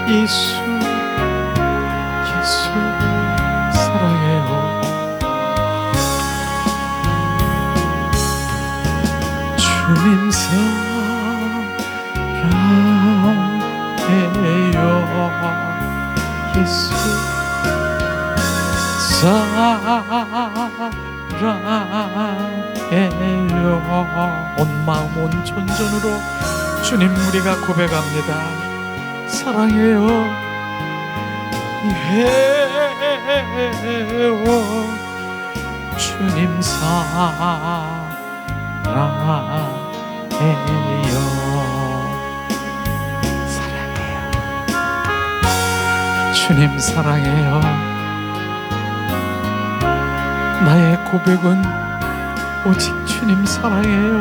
예수 예수 사랑해요. 주님 사랑해요. 예수 사랑해요. 온 마음 온 전전으로 주님 우리가 고백합니다. 사랑해요. 주님 사랑해요. 주님 사랑해요. 나의 고백은 오직 주님 사랑해요.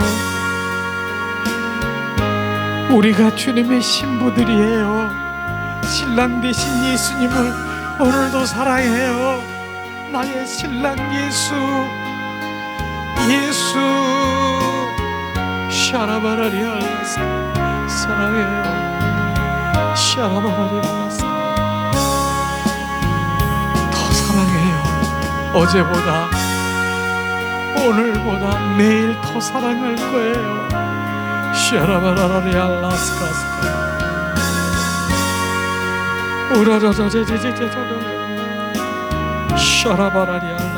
우리가 주님의 신부들이에요. 신랑 되신 예수님을 오늘도 사랑해요. 나의 신랑 예수 예수 샤라바라리알라스 사랑해요. 샤라바라리알라스 더 사랑해요. 어제보다 오늘보다 내일 더 사랑할 거예요. 샤라바라리알라스카스카 우라라라제제제제제제 샤라바라리알라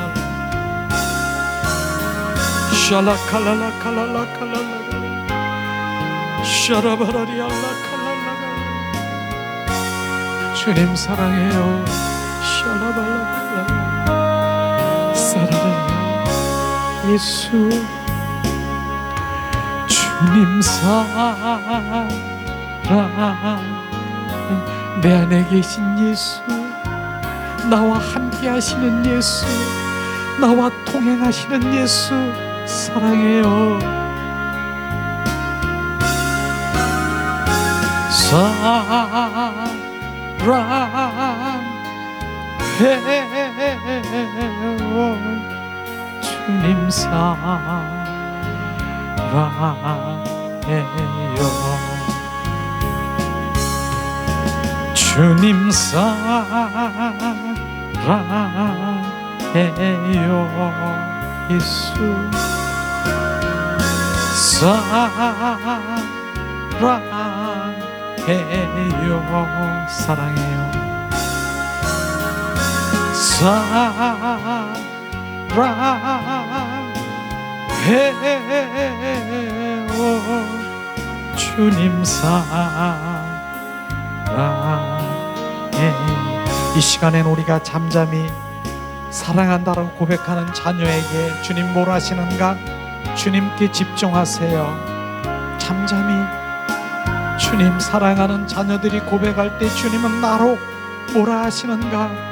샬라칼랄라칼랄라칼랄라 샤라바라리알라칼랄라칼 주님 사랑해요. 샬라발라칼랄라 사랑해요. 예수 주님 사랑 내 안에 계신 예수 나와 함께 하시는 예수 나와 동행하시는 예수 사랑해요. 사랑해요. 주님 사랑해요. 주님 사랑해요. 예수 사랑해요. 사랑해요. 사랑해요. 주님 이 시간엔 우리가 잠잠히 사랑한다라고 고백하는 자녀에게 주님 뭘 하시는가? 주님께 집중하세요. 잠잠히 주님 사랑하는 자녀들이 고백할 때 주님은 나로 뭐라 하시는가?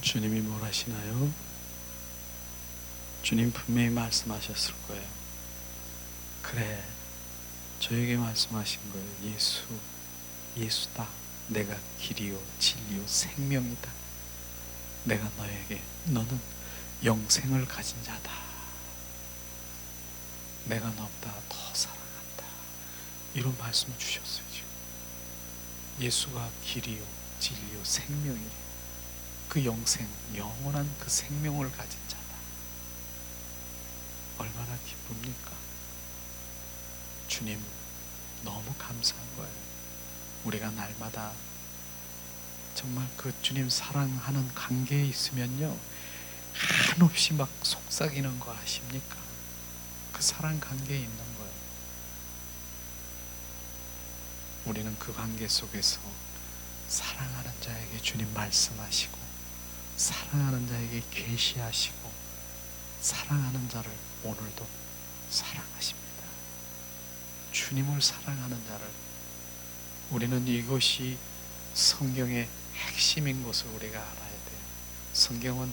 주님이 뭘 하시나요? 주님 분명히 말씀하셨을 거예요. 그래, 저에게 말씀하신 거예요. 예수다. 내가 길이요 진리요 생명이다. 내가 너는 영생을 가진 자다. 내가 너보다 더 사랑한다. 이런 말씀을 주셨어요. 지금 예수가 길이요 진리요 생명이래요. 그 영생, 영원한 그 생명을 가진 자다. 얼마나 기쁩니까? 주님 너무 감사한 거예요. 우리가 날마다 정말 그 주님 사랑하는 관계에 있으면요, 한없이 막 속삭이는 거 아십니까? 그 사랑 관계에 있는 거예요. 우리는 그 관계 속에서 사랑하는 자에게 주님 말씀하시고, 사랑하는 자에게 계시하시고, 사랑하는 자를 오늘도 사랑하십니다. 주님을 사랑하는 자를, 우리는 이것이 성경의 핵심인 것을 우리가 알아야 돼요. 성경은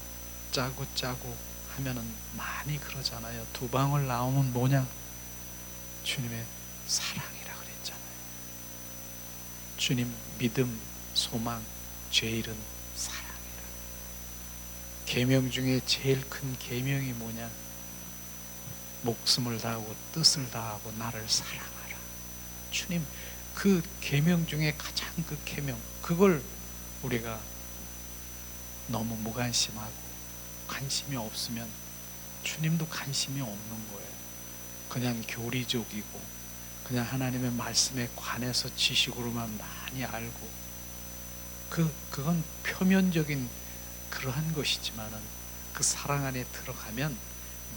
짜고 하면은 많이 그러잖아요. 두 방울 나오면 뭐냐? 주님의 사랑이라 그랬잖아요. 주님 믿음, 소망, 죄일은 사랑이라. 계명 중에 제일 큰 계명이 뭐냐? 목숨을 다하고 뜻을 다하고 나를 사랑하라. 주님 그 계명 중에 가장 그 계명, 그걸 우리가 너무 무관심하고 관심이 없으면 주님도 관심이 없는 거예요. 그냥 교리적이고 그냥 하나님의 말씀에 관해서 지식으로만 많이 알고, 그건 표면적인 그러한 것이지만은 그 사랑 안에 들어가면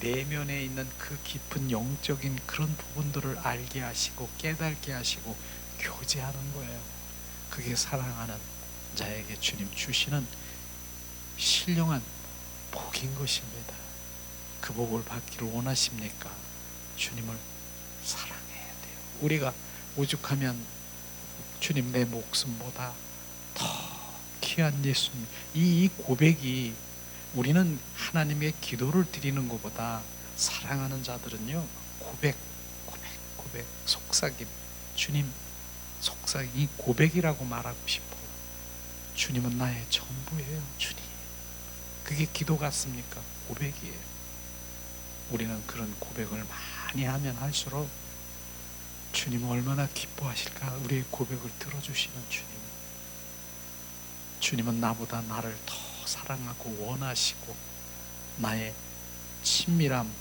내면에 있는 그 깊은 영적인 그런 부분들을 알게 하시고 깨닫게 하시고 교제하는 거예요. 그게 사랑하는 자에게 주님 주시는 신령한 복인 것입니다. 그 복을 받기를 원하십니까? 주님을 사랑해야 돼요. 우리가 오죽하면 주님 내 목숨보다 더 귀한 예수님, 이 고백이, 우리는 하나님의 기도를 드리는 것보다 사랑하는 자들은요, 고백, 속삭임, 주님 속삭임, 이 고백이라고 말하고 싶어요. 주님은 나의 전부예요. 주님, 그게 기도 같습니까? 고백이에요. 우리는 그런 고백을 많이 하면 할수록 주님은 얼마나 기뻐하실까? 우리의 고백을 들어주시는 주님. 주님은 나보다 나를 더 사랑하고 원하시고 나의 친밀함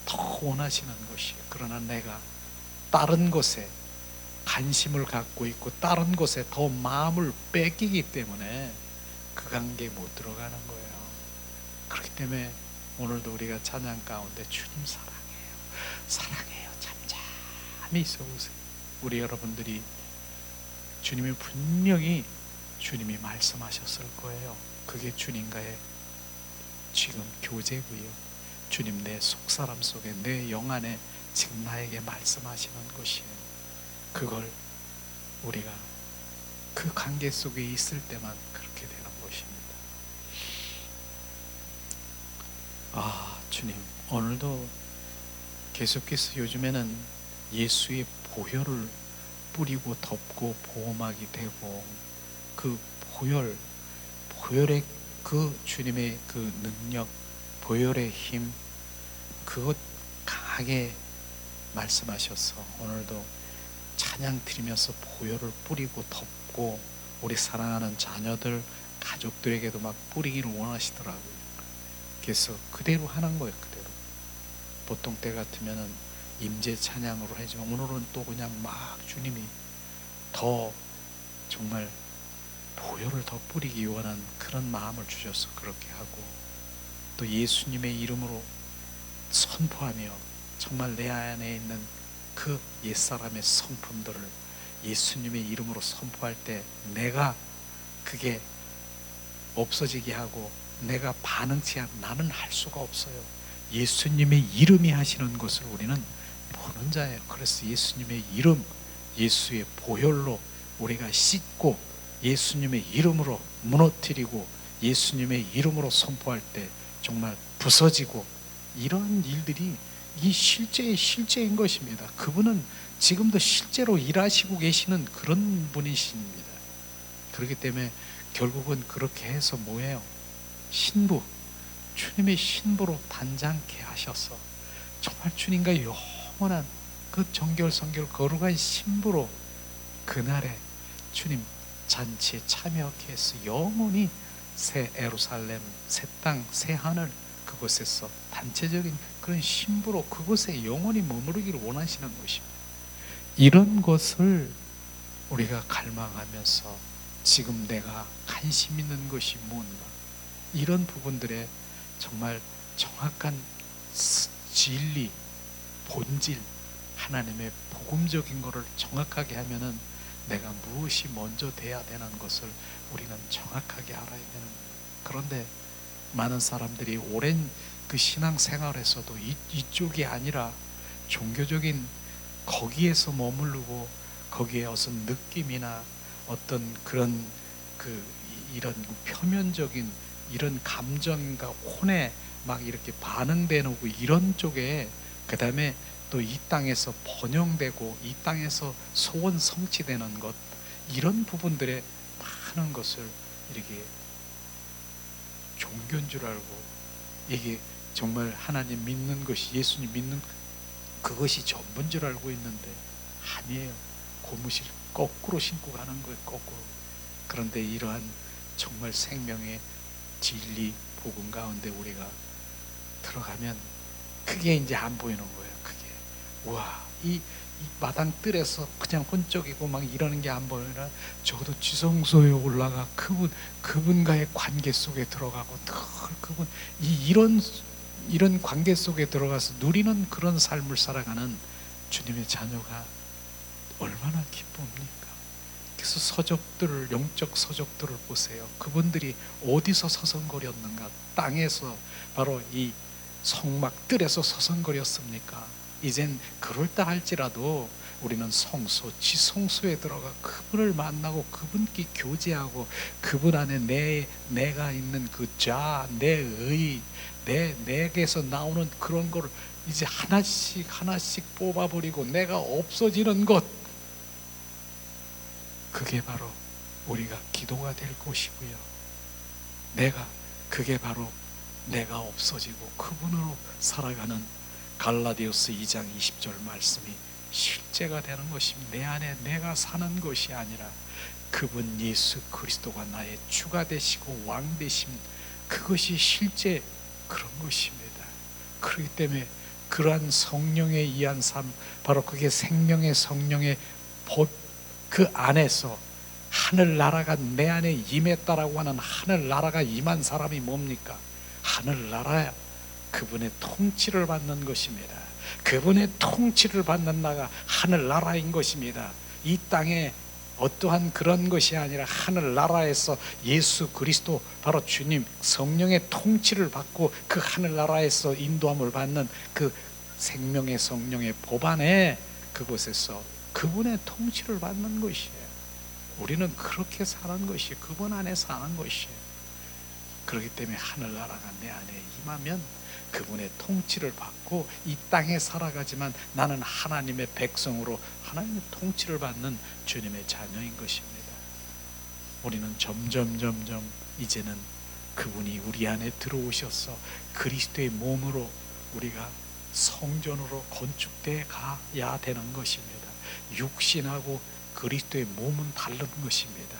더 원하시는 것이에요. 그러나 내가 다른 것에 관심을 갖고 있고 다른 것에 더 마음을 뺏기기 때문에 그 관계에 못 들어가는 거예요. 그렇기 때문에 오늘도 우리가 찬양 가운데 주님 사랑해요 잠잠히 있어보세요. 우리 여러분들이 주님이 분명히 주님이 말씀하셨을 거예요. 그게 주님과의 지금 교제고요. 주님 내 속사람 속에, 내 영 안에 지금 나에게 말씀하시는 것이에요. 그걸 우리가 그 관계 속에 있을 때만 그렇게 되는 것입니다. 주님 오늘도 계속해서 요즘에는 예수의 보혈을 뿌리고 덮고 보호막이 되고, 그 보혈의 그 주님의 그 능력, 보혈의 힘, 그것 강하게 말씀하셔서 오늘도 찬양 드리면서 보혈을 뿌리고 덮고 우리 사랑하는 자녀들, 가족들에게도 막 뿌리기를 원하시더라고요. 그래서 그대로 하는 거예요. 그대로. 보통 때 같으면은 임재 찬양으로 하지만 오늘은 또 그냥 막 주님이 더 정말 보혈을 더 뿌리기 원한 그런 마음을 주셔서 그렇게 하고, 또 예수님의 이름으로 선포하며 정말 내 안에 있는 그 옛사람의 성품들을 예수님의 이름으로 선포할 때 내가 그게 없어지게 하고 내가 반응치 않고 나는 할 수가 없어요. 예수님의 이름이 하시는 것을 우리는 보는 자예요. 그래서 예수님의 이름, 예수의 보혈로 우리가 씻고 예수님의 이름으로 무너뜨리고 예수님의 이름으로 선포할 때 정말 부서지고, 이런 일들이 이 실제인 것입니다. 그분은 지금도 실제로 일하시고 계시는 그런 분이십니다. 그렇기 때문에 결국은 그렇게 해서 뭐예요? 신부, 주님의 신부로 단장케 하셔서 정말 주님과 영원한 그 정결성결 거룩한 신부로 그날에 주님 잔치에 참여하게 해서 영원히 새 예루살렘, 새 땅, 새 하늘, 그곳에서 단체적인 그런 신부로 그곳에 영원히 머무르기를 원하시는 것입니다. 이런 것을 우리가 갈망하면서 지금 내가 관심 있는 것이 뭔가, 이런 부분들에 정말 정확한 진리, 본질, 하나님의 복음적인 것을 정확하게 하면은 내가 무엇이 먼저 돼야 되는 것을 우리는 정확하게 알아야 되는 거예요. 그런데 많은 사람들이 오랜 그 신앙생활에서도 이쪽이 아니라 종교적인 거기에서 머무르고, 거기에 어떤 느낌이나 어떤 그런 이런 표면적인 이런 감정과 혼에 막 이렇게 반응되는 이런 쪽에, 그 다음에 또 이 땅에서 번영되고 이 땅에서 소원 성취되는 것, 이런 부분들에 많은 것을 이렇게 종교인 줄 알고, 이게 정말 하나님 믿는 것이, 예수님 믿는 그것이 전부인 줄 알고 있는데 아니에요. 고무실 거꾸로 신고 가는 거예요. 거꾸로. 그런데 이러한 정말 생명의 진리 복음 가운데 우리가 들어가면 그게 이제 안 보이는 거예요. 그게 와, 이 마당 뜰에서 그냥 혼적이고 막 이러는 게 안 보이나, 적어도 지성소에 올라가 그분과의 관계 속에 들어가고 늘 그분 이런 관계 속에 들어가서 누리는 그런 삶을 살아가는 주님의 자녀가 얼마나 기쁩니까? 그래서 서적들을, 영적 서적들을 보세요. 그분들이 어디서 서성거렸는가? 땅에서, 바로 이 성막 뜰에서 서성거렸습니까? 이젠 그럴다 할지라도 우리는 성소, 지성소에 들어가 그분을 만나고 그분께 교제하고, 그분 안에 내가 있는 그 자, 내의, 내게서 나오는 그런 걸 이제 하나씩 뽑아버리고 내가 없어지는 것, 그게 바로 우리가 기도가 될 것이고요. 그게 바로 내가 없어지고 그분으로 살아가는 갈라디아서 2장 20절 말씀이 실제가 되는 것입니다. 내 안에 내가 사는 것이 아니라 그분 예수 그리스도가 나의 주가 되시고 왕 되심, 그것이 실제 그런 것입니다. 그렇기 때문에 그러한 성령에 의한 삶, 바로 그게 생명의 성령의 법, 그 안에서 하늘나라가 내 안에 임했다라고 하는 하늘나라가 임한 사람이 뭡니까? 하늘나라야. 그분의 통치를 받는 것입니다. 그분의 통치를 받는 나가 하늘나라인 것입니다. 이 땅에 어떠한 그런 것이 아니라 하늘나라에서 예수 그리스도, 바로 주님 성령의 통치를 받고 그 하늘나라에서 인도함을 받는 그 생명의 성령의 법 안에, 그곳에서 그분의 통치를 받는 것이에요. 우리는 그렇게 사는 것이, 그분 안에 사는 것이에요. 그렇기 때문에 하늘나라가 내 안에 임하면 그분의 통치를 받고 이 땅에 살아가지만 나는 하나님의 백성으로 하나님의 통치를 받는 주님의 자녀인 것입니다. 우리는 점점 이제는 그분이 우리 안에 들어오셔서 그리스도의 몸으로 우리가 성전으로 건축되어 가야 되는 것입니다. 육신하고 그리스도의 몸은 다른 것입니다.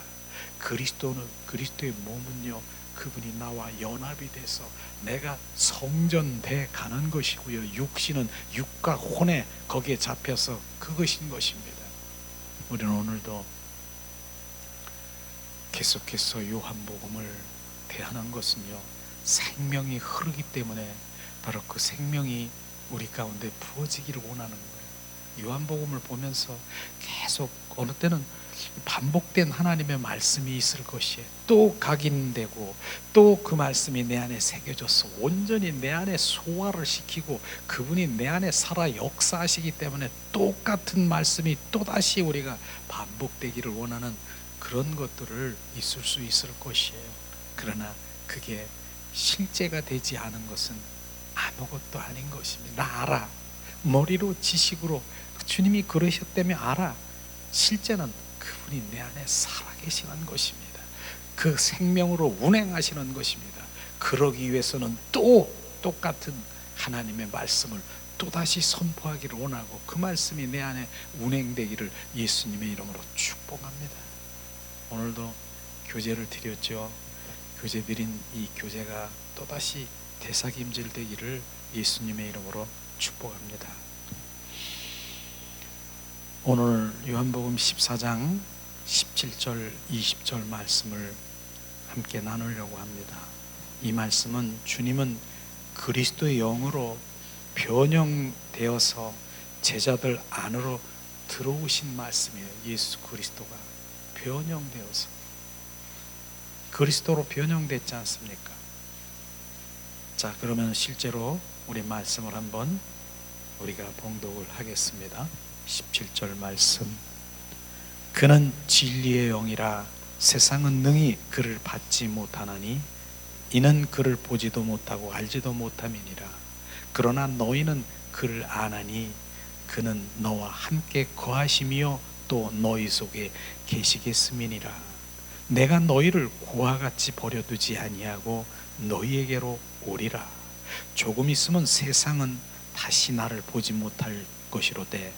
그리스도의 몸은요, 그분이 나와 연합이 돼서 내가 성전돼 가는 것이고요, 육신은 육과 혼에 거기에 잡혀서 그것인 것입니다. 우리는 오늘도 계속해서 요한복음을 대하는 것은요, 생명이 흐르기 때문에 바로 그 생명이 우리 가운데 부어지기를 원하는 거예요. 요한복음을 보면서 계속 어느 때는 반복된 하나님의 말씀이 있을 것이에요. 또 각인되고 또 그 말씀이 내 안에 새겨져서 온전히 내 안에 소화를 시키고 그분이 내 안에 살아 역사하시기 때문에 똑같은 말씀이 또다시 우리가 반복되기를 원하는 그런 것들을 있을 수 있을 것이에요. 그러나 그게 실제가 되지 않은 것은 아무것도 아닌 것입니다. 나 알아. 머리로 지식으로 주님이 그러셨다며 알아. 실제는 그분이 내 안에 살아계시는 것입니다. 그 생명으로 운행하시는 것입니다. 그러기 위해서는 또 똑같은 하나님의 말씀을 또다시 선포하기를 원하고 그 말씀이 내 안에 운행되기를 예수님의 이름으로 축복합니다. 오늘도 교제를 드렸죠. 교제 드린 이 교제가 또다시 되살림질되기를 예수님의 이름으로 축복합니다. 오늘 요한복음 14장 17절 20절 말씀을 함께 나누려고 합니다. 이 말씀은 주님은 그리스도의 영으로 변형되어서 제자들 안으로 들어오신 말씀이에요. 예수 그리스도가 변형되어서 그리스도로 변형됐지 않습니까? 자, 그러면 실제로 우리 말씀을 한번 우리가 봉독을 하겠습니다. 17절 말씀. 그는 진리의 영이라 세상은 능히 그를 받지 못하나니 이는 그를 보지도 못하고 알지도 못함이니라. 그러나 너희는 그를 아나니 그는 너와 함께 거하시며 또 너희 속에 계시겠음이니라. 내가 너희를 고와 같이 버려두지 아니하고 너희에게로 오리라. 조금 있으면 세상은 다시 나를 보지 못할 것이로되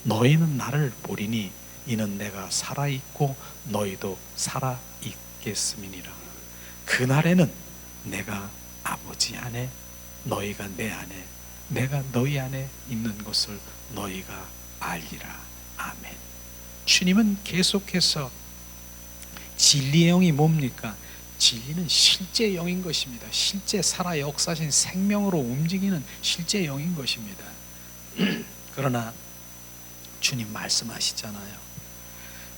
너희는 나를 보리니 이는 내가 살아있고 너희도 살아있겠음이니라. 그날에는 내가 아버지 안에 너희가 내 안에 내가 너희 안에 있는 것을 너희가 알리라. 아멘. 주님은 계속해서 진리의 영이 뭡니까? 진리는 실제 영인 것입니다. 실제 살아 역사신 생명으로 움직이는 실제 영인 것입니다. 그러나 주님 말씀하시잖아요.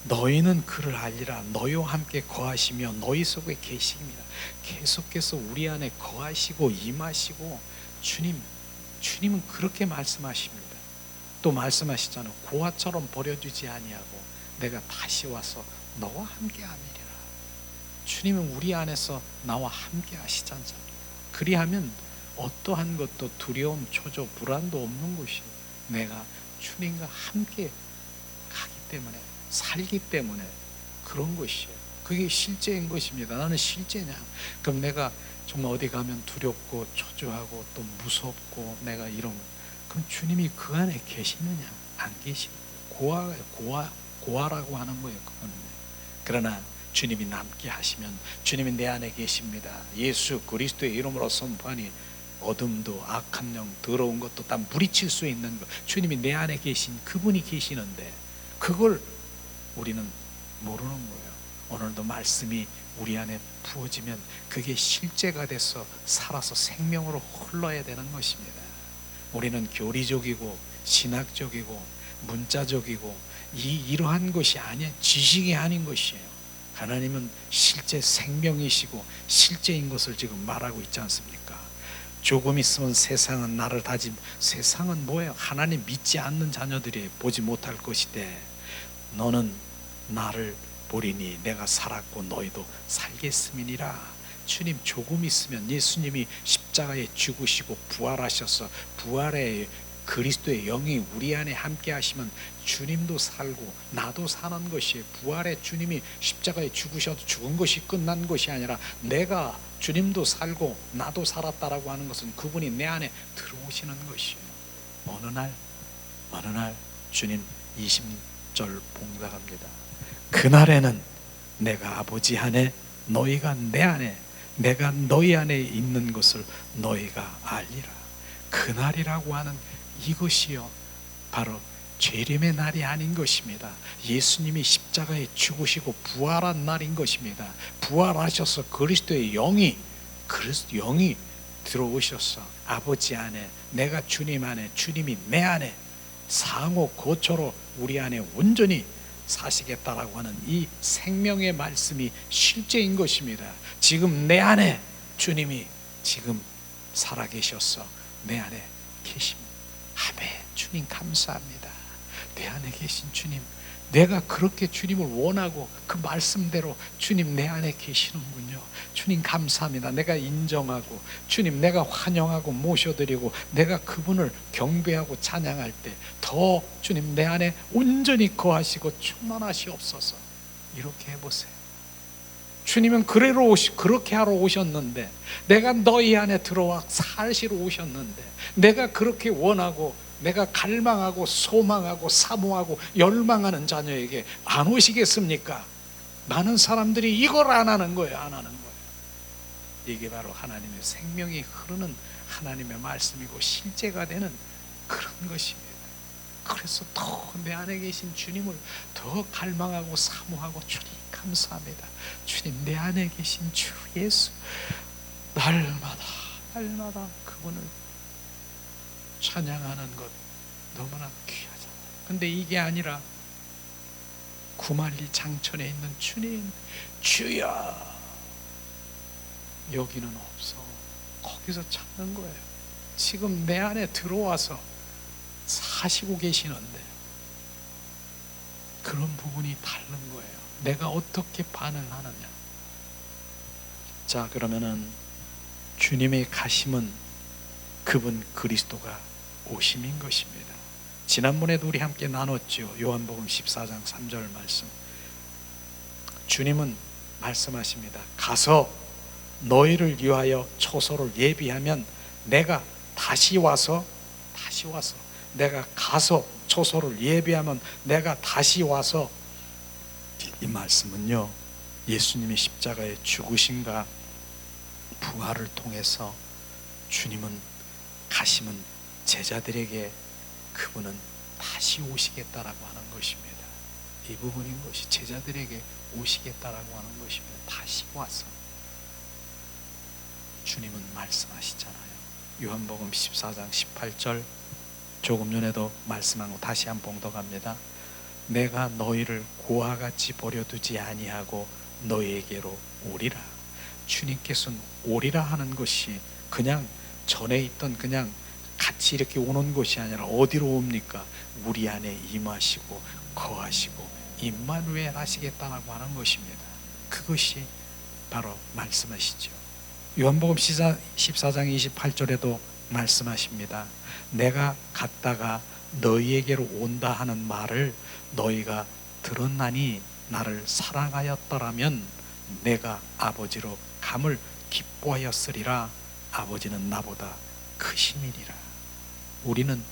너희는 그를 알리라. 너희와 함께 거하시며 너희 속에 계십니다. 계속해서 우리 안에 거하시고 임하시고 주님은 그렇게 말씀하십니다. 또 말씀하시잖아요. 고아처럼 버려주지 아니하고 내가 다시 와서 너와 함께 하리라. 주님은 우리 안에서 나와 함께 하시지 않습니까? 그리하면 어떠한 것도 두려움, 초조, 불안도 없는 것이 내가 주님과 함께 가기 때문에 살기 때문에 그런 것이에요. 그게 실제인 것입니다. 나는 실제냐? 그럼 내가 정말 어디 가면 두렵고 초조하고 또 무섭고 내가 이런 그럼 주님이 그 안에 계시느냐? 안 계시고 고아라고 하는 거예요. 그거는. 그러나 주님이 남게 하시면 주님이 내 안에 계십니다. 예수 그리스도의 이름으로 선포하니 어둠도 악한 영 더러운 것도 다 물리칠 수 있는 것 주님이 내 안에 계신 그분이 계시는데 그걸 우리는 모르는 거예요. 오늘도 말씀이 우리 안에 부어지면 그게 실제가 돼서 살아서 생명으로 흘러야 되는 것입니다. 우리는 교리적이고 신학적이고 문자적이고 이러한 것이 아니에요. 지식이 아닌 것이에요. 하나님은 실제 생명이시고 실제인 것을 지금 말하고 있지 않습니까? 조금 있으면 세상은 나를 다짐. 세상은 뭐예요? 하나님 믿지 않는 자녀들이 보지 못할 것이되 너는 나를 보리니 내가 살았고 너희도 살겠음이니라. 주님 조금 있으면 예수님이 십자가에 죽으시고 부활하셔서 부활의 그리스도의 영이 우리 안에 함께 하시면 주님도 살고 나도 사는 것이 부활의 주님이 십자가에 죽으셔도 죽은 것이 끝난 것이 아니라 내가 주님도 살고 나도 살았다라고 하는 것은 그분이 내 안에 들어오시는 것이에요. 어느 날 주님 20절 봉독합니다. 그날에는 내가 아버지 안에 너희가 내 안에 내가 너희 안에 있는 것을 너희가 알리라. 그날이라고 하는 이것이요 바로 재림의 날이 아닌 것입니다. 예수님이 십자가에 죽으시고 부활한 날인 것입니다. 부활하셔서 그리스도의 영이 들어오셔서 아버지 안에 내가 주님 안에 주님이 내 안에 상호 고초로 우리 안에 온전히 사시겠다라고 하는 이 생명의 말씀이 실제인 것입니다. 지금 내 안에 주님이 지금 살아계셔서 내 안에 계십니다. 아멘. 주님 감사합니다. 내 안에 계신 주님 내가 그렇게 주님을 원하고 그 말씀대로 주님 내 안에 계시는군요. 주님 감사합니다. 내가 인정하고 주님 내가 환영하고 모셔드리고 내가 그분을 경배하고 찬양할 때 더 주님 내 안에 온전히 거하시고 충만하시옵소서. 이렇게 해보세요. 주님은 그렇게 하러 오셨는데, 내가 너희 안에 들어와 사시러 오셨는데, 내가 그렇게 원하고 내가 갈망하고 소망하고 사모하고 열망하는 자녀에게 안 오시겠습니까? 많은 사람들이 이걸 안 하는 거예요. 안 하는 거예요. 이게 바로 하나님의 생명이 흐르는 하나님의 말씀이고 실제가 되는 그런 것입니다. 그래서 더 내 안에 계신 주님을 더 갈망하고 사모하고, 주님 감사합니다. 주님 내 안에 계신 주 예수, 날마다 그분을 찬양하는 것 너무나 귀하잖아요. 근데 이게 아니라 구만리 장천에 있는 주님, 주여 여기는 없어. 거기서 찾는 거예요. 지금 내 안에 들어와서 사시고 계시는데 그런 부분이 다른 거예요. 내가 어떻게 반응하느냐. 자, 그러면은 주님의 가심은 그분 그리스도가 오심인 것입니다. 지난번에도 우리 함께 나눴죠. 요한복음 14장 3절 말씀. 주님은 말씀하십니다. 가서 너희를 위하여 초소를 예비하면 내가 다시 와서 내가 가서 초소를 예비하면 내가 다시 와서. 이 말씀은요, 예수님의 십자가의 죽으심과 부활을 통해서 주님은 가심은 제자들에게 그분은 다시 오시겠다라고 하는 것입니다. 이 부분인 것이 제자들에게 오시겠다라고 하는 것입니다. 다시 와서 주님은 말씀하시잖아요. 요한복음 14장 18절 조금 전에도 말씀한 거 다시 한 번 더 갑니다. 내가 너희를 고와 같이 버려두지 아니하고 너희에게로 오리라. 주님께서는 오리라 하는 것이 그냥 전에 있던 그냥 같이 이렇게 오는 것이 아니라 어디로 옵니까? 우리 안에 임하시고 거하시고 임마누엘 하시겠다라고 하는 것입니다. 그것이 바로 말씀하시죠. 요한복음 14장 28절에도 말씀하십니다. 내가 갔다가 너희에게로 온다 하는 말을 너희가 들었나니 나를 사랑하였더라면 내가 아버지로 감을 기뻐하였으리라. 아버지는 나보다 크심이니라. 우리는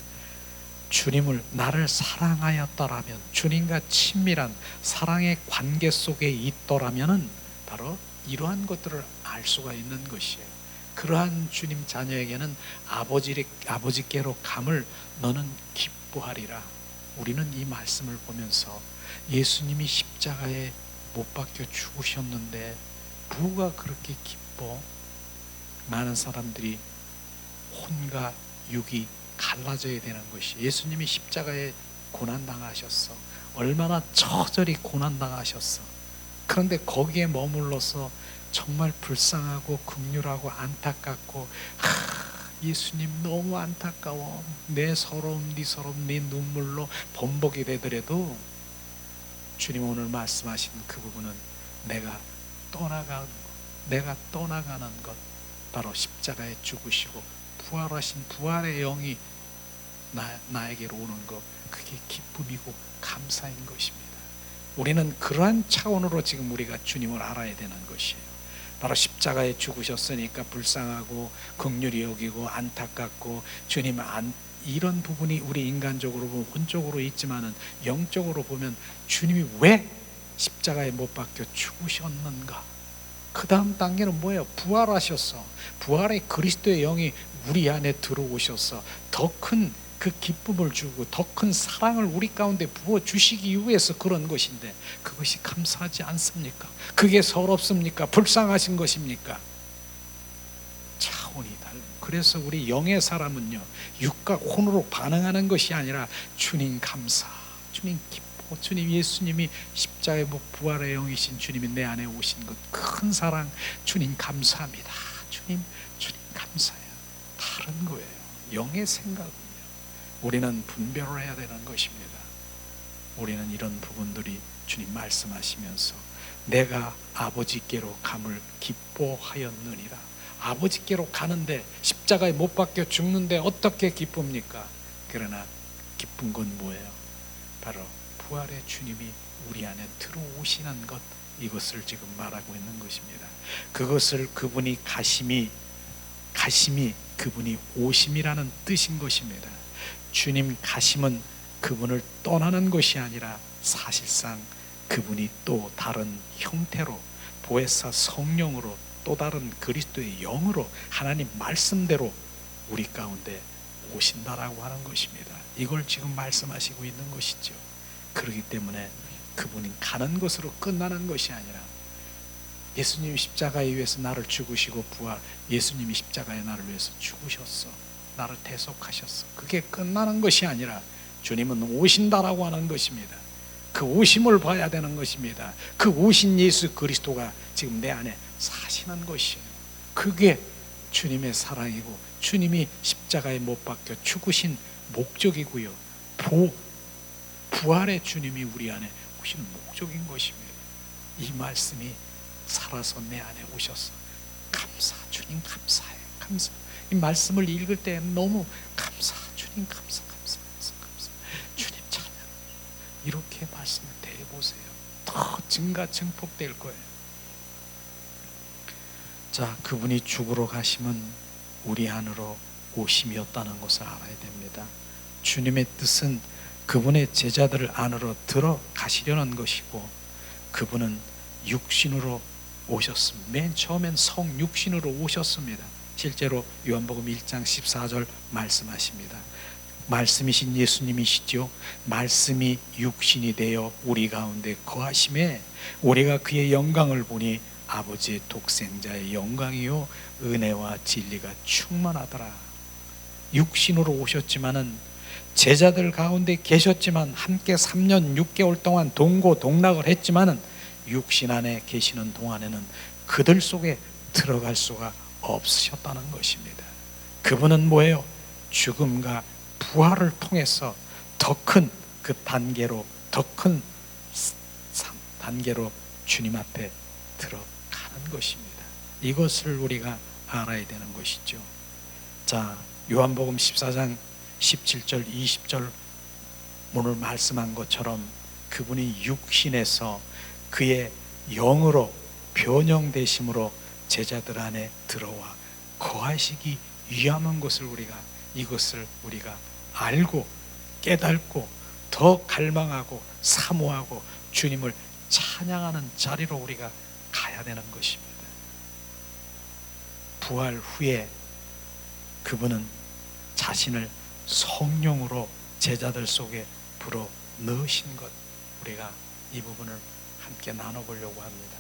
주님을 나를 사랑하였더라면, 주님과 친밀한 사랑의 관계 속에 있더라면 바로 이러한 것들을 알 수가 있는 것이에요. 그러한 주님 자녀에게는 아버지께로 감을 너는 기뻐하리라. 우리는 이 말씀을 보면서 예수님이 십자가에 못 박혀 죽으셨는데 뭐가 그렇게 기뻐? 많은 사람들이 혼과 육이 갈라져야 되는 것이, 예수님이 십자가에 고난당하셨어. 얼마나 처절히 고난당하셨어. 그런데 거기에 머물러서 정말 불쌍하고 긍휼하고 안타깝고, 예수님 너무 안타까워. 내 서러움 네 서러움 네 눈물로 범벅이 되더라도 주님 오늘 말씀하신 그 부분은 내가 떠나가는 것, 바로 십자가에 죽으시고 부활하신 부활의 영이 나에게로 오는 것, 그게 기쁨이고 감사인 것입니다. 우리는 그러한 차원으로 지금 우리가 주님을 알아야 되는 것이에요. 바로 십자가에 죽으셨으니까 불쌍하고 긍휼히 여기고 안타깝고, 주님 이런 부분이 우리 인간적으로 보면 혼적으로 있지만은 영적으로 보면 주님이 왜 십자가에 못 박혀 죽으셨는가? 그 다음 단계는 뭐예요? 부활하셨어. 부활의 그리스도의 영이 우리 안에 들어오셔서 더 큰 그 기쁨을 주고 더 큰 사랑을 우리 가운데 부어주시기 위해서 그런 것인데, 그것이 감사하지 않습니까? 그게 서럽습니까? 불쌍하신 것입니까? 차원이 달라요. 그래서 우리 영의 사람은요, 육과 혼으로 반응하는 것이 아니라 주님 감사, 주님 기뻐, 주님 예수님이 십자가의 부활의 영이신 주님이 내 안에 오신 것 큰 사랑, 주님 감사합니다. 주님 감사해요. 다른 거예요. 영의 생각은요, 우리는 분별을 해야 되는 것입니다. 우리는 이런 부분들이 주님 말씀하시면서 내가 아버지께로 감을 기뻐하였느니라. 아버지께로 가는데 십자가에 못 박혀 죽는데 어떻게 기쁩니까? 그러나 기쁜 건 뭐예요? 바로 부활의 주님이 우리 안에 들어오시는 것, 이것을 지금 말하고 있는 것입니다. 그것을 그분이 가심이 그분이 오심이라는 뜻인 것입니다. 주님 가심은 그분을 떠나는 것이 아니라 사실상 그분이 또 다른 형태로 보혜사 성령으로 또 다른 그리스도의 영으로 하나님 말씀대로 우리 가운데 오신다라고 하는 것입니다. 이걸 지금 말씀하시고 있는 것이죠. 그렇기 때문에 그분이 가는 것으로 끝나는 것이 아니라 예수님이 십자가에 위해서 나를 죽으시고 부활, 예수님이 십자가에 나를 위해서 죽으셨어, 나를 대속하셨어, 그게 끝나는 것이 아니라 주님은 오신다라고 하는 것입니다. 그 오심을 봐야 되는 것입니다. 그 오신 예수 그리스도가 지금 내 안에 사시는 것이에요. 그게 주님의 사랑이고 주님이 십자가에 못 박혀 죽으신 목적이고요, 부활의 주님이 우리 안에 오신 목적인 것입니다. 이 말씀이 살아서 내 안에 오셔서 감사, 주님 감사해, 감사. 이 말씀을 읽을 때 너무 감사, 주님 감사, 감사, 감사, 감사, 주님 찬양. 이렇게 말씀을 대보세요. 더 증가 증폭될 거예요. 자, 그분이 죽으러 가심은 우리 안으로 오심이었다는 것을 알아야 됩니다. 주님의 뜻은 그분의 제자들 안으로 들어가시려는 것이고, 그분은 육신으로 오셨습니다. 맨 처음엔 성육신으로 오셨습니다. 실제로 요한복음 1장 14절 말씀하십니다. 말씀이신 예수님이시죠. 말씀이 육신이 되어 우리 가운데 거하심에 우리가 그의 영광을 보니 아버지의 독생자의 영광이요 은혜와 진리가 충만하더라. 육신으로 오셨지만은 제자들 가운데 계셨지만 함께 3년 6개월 동안 동고동락을 했지만은 육신 안에 계시는 동안에는 그들 속에 들어갈 수가 없으셨다는 것입니다. 그분은 뭐예요? 죽음과 부활을 통해서 더 큰 그 단계로, 더 큰 단계로 주님 앞에 들어가는 것입니다. 이것을 우리가 알아야 되는 것이죠. 자, 요한복음 14장 17절 20절 오늘 말씀한 것처럼 그분이 육신에서 그의 영으로 변형되심으로 제자들 안에 들어와 거하시기 위함한 것을 이것을 우리가 알고 깨닫고 더 갈망하고 사모하고 주님을 찬양하는 자리로 우리가 가야 되는 것입니다. 부활 후에 그분은 자신을 성령으로 제자들 속에 불어 넣으신 것, 우리가 이 부분을 함께 나눠보려고 합니다.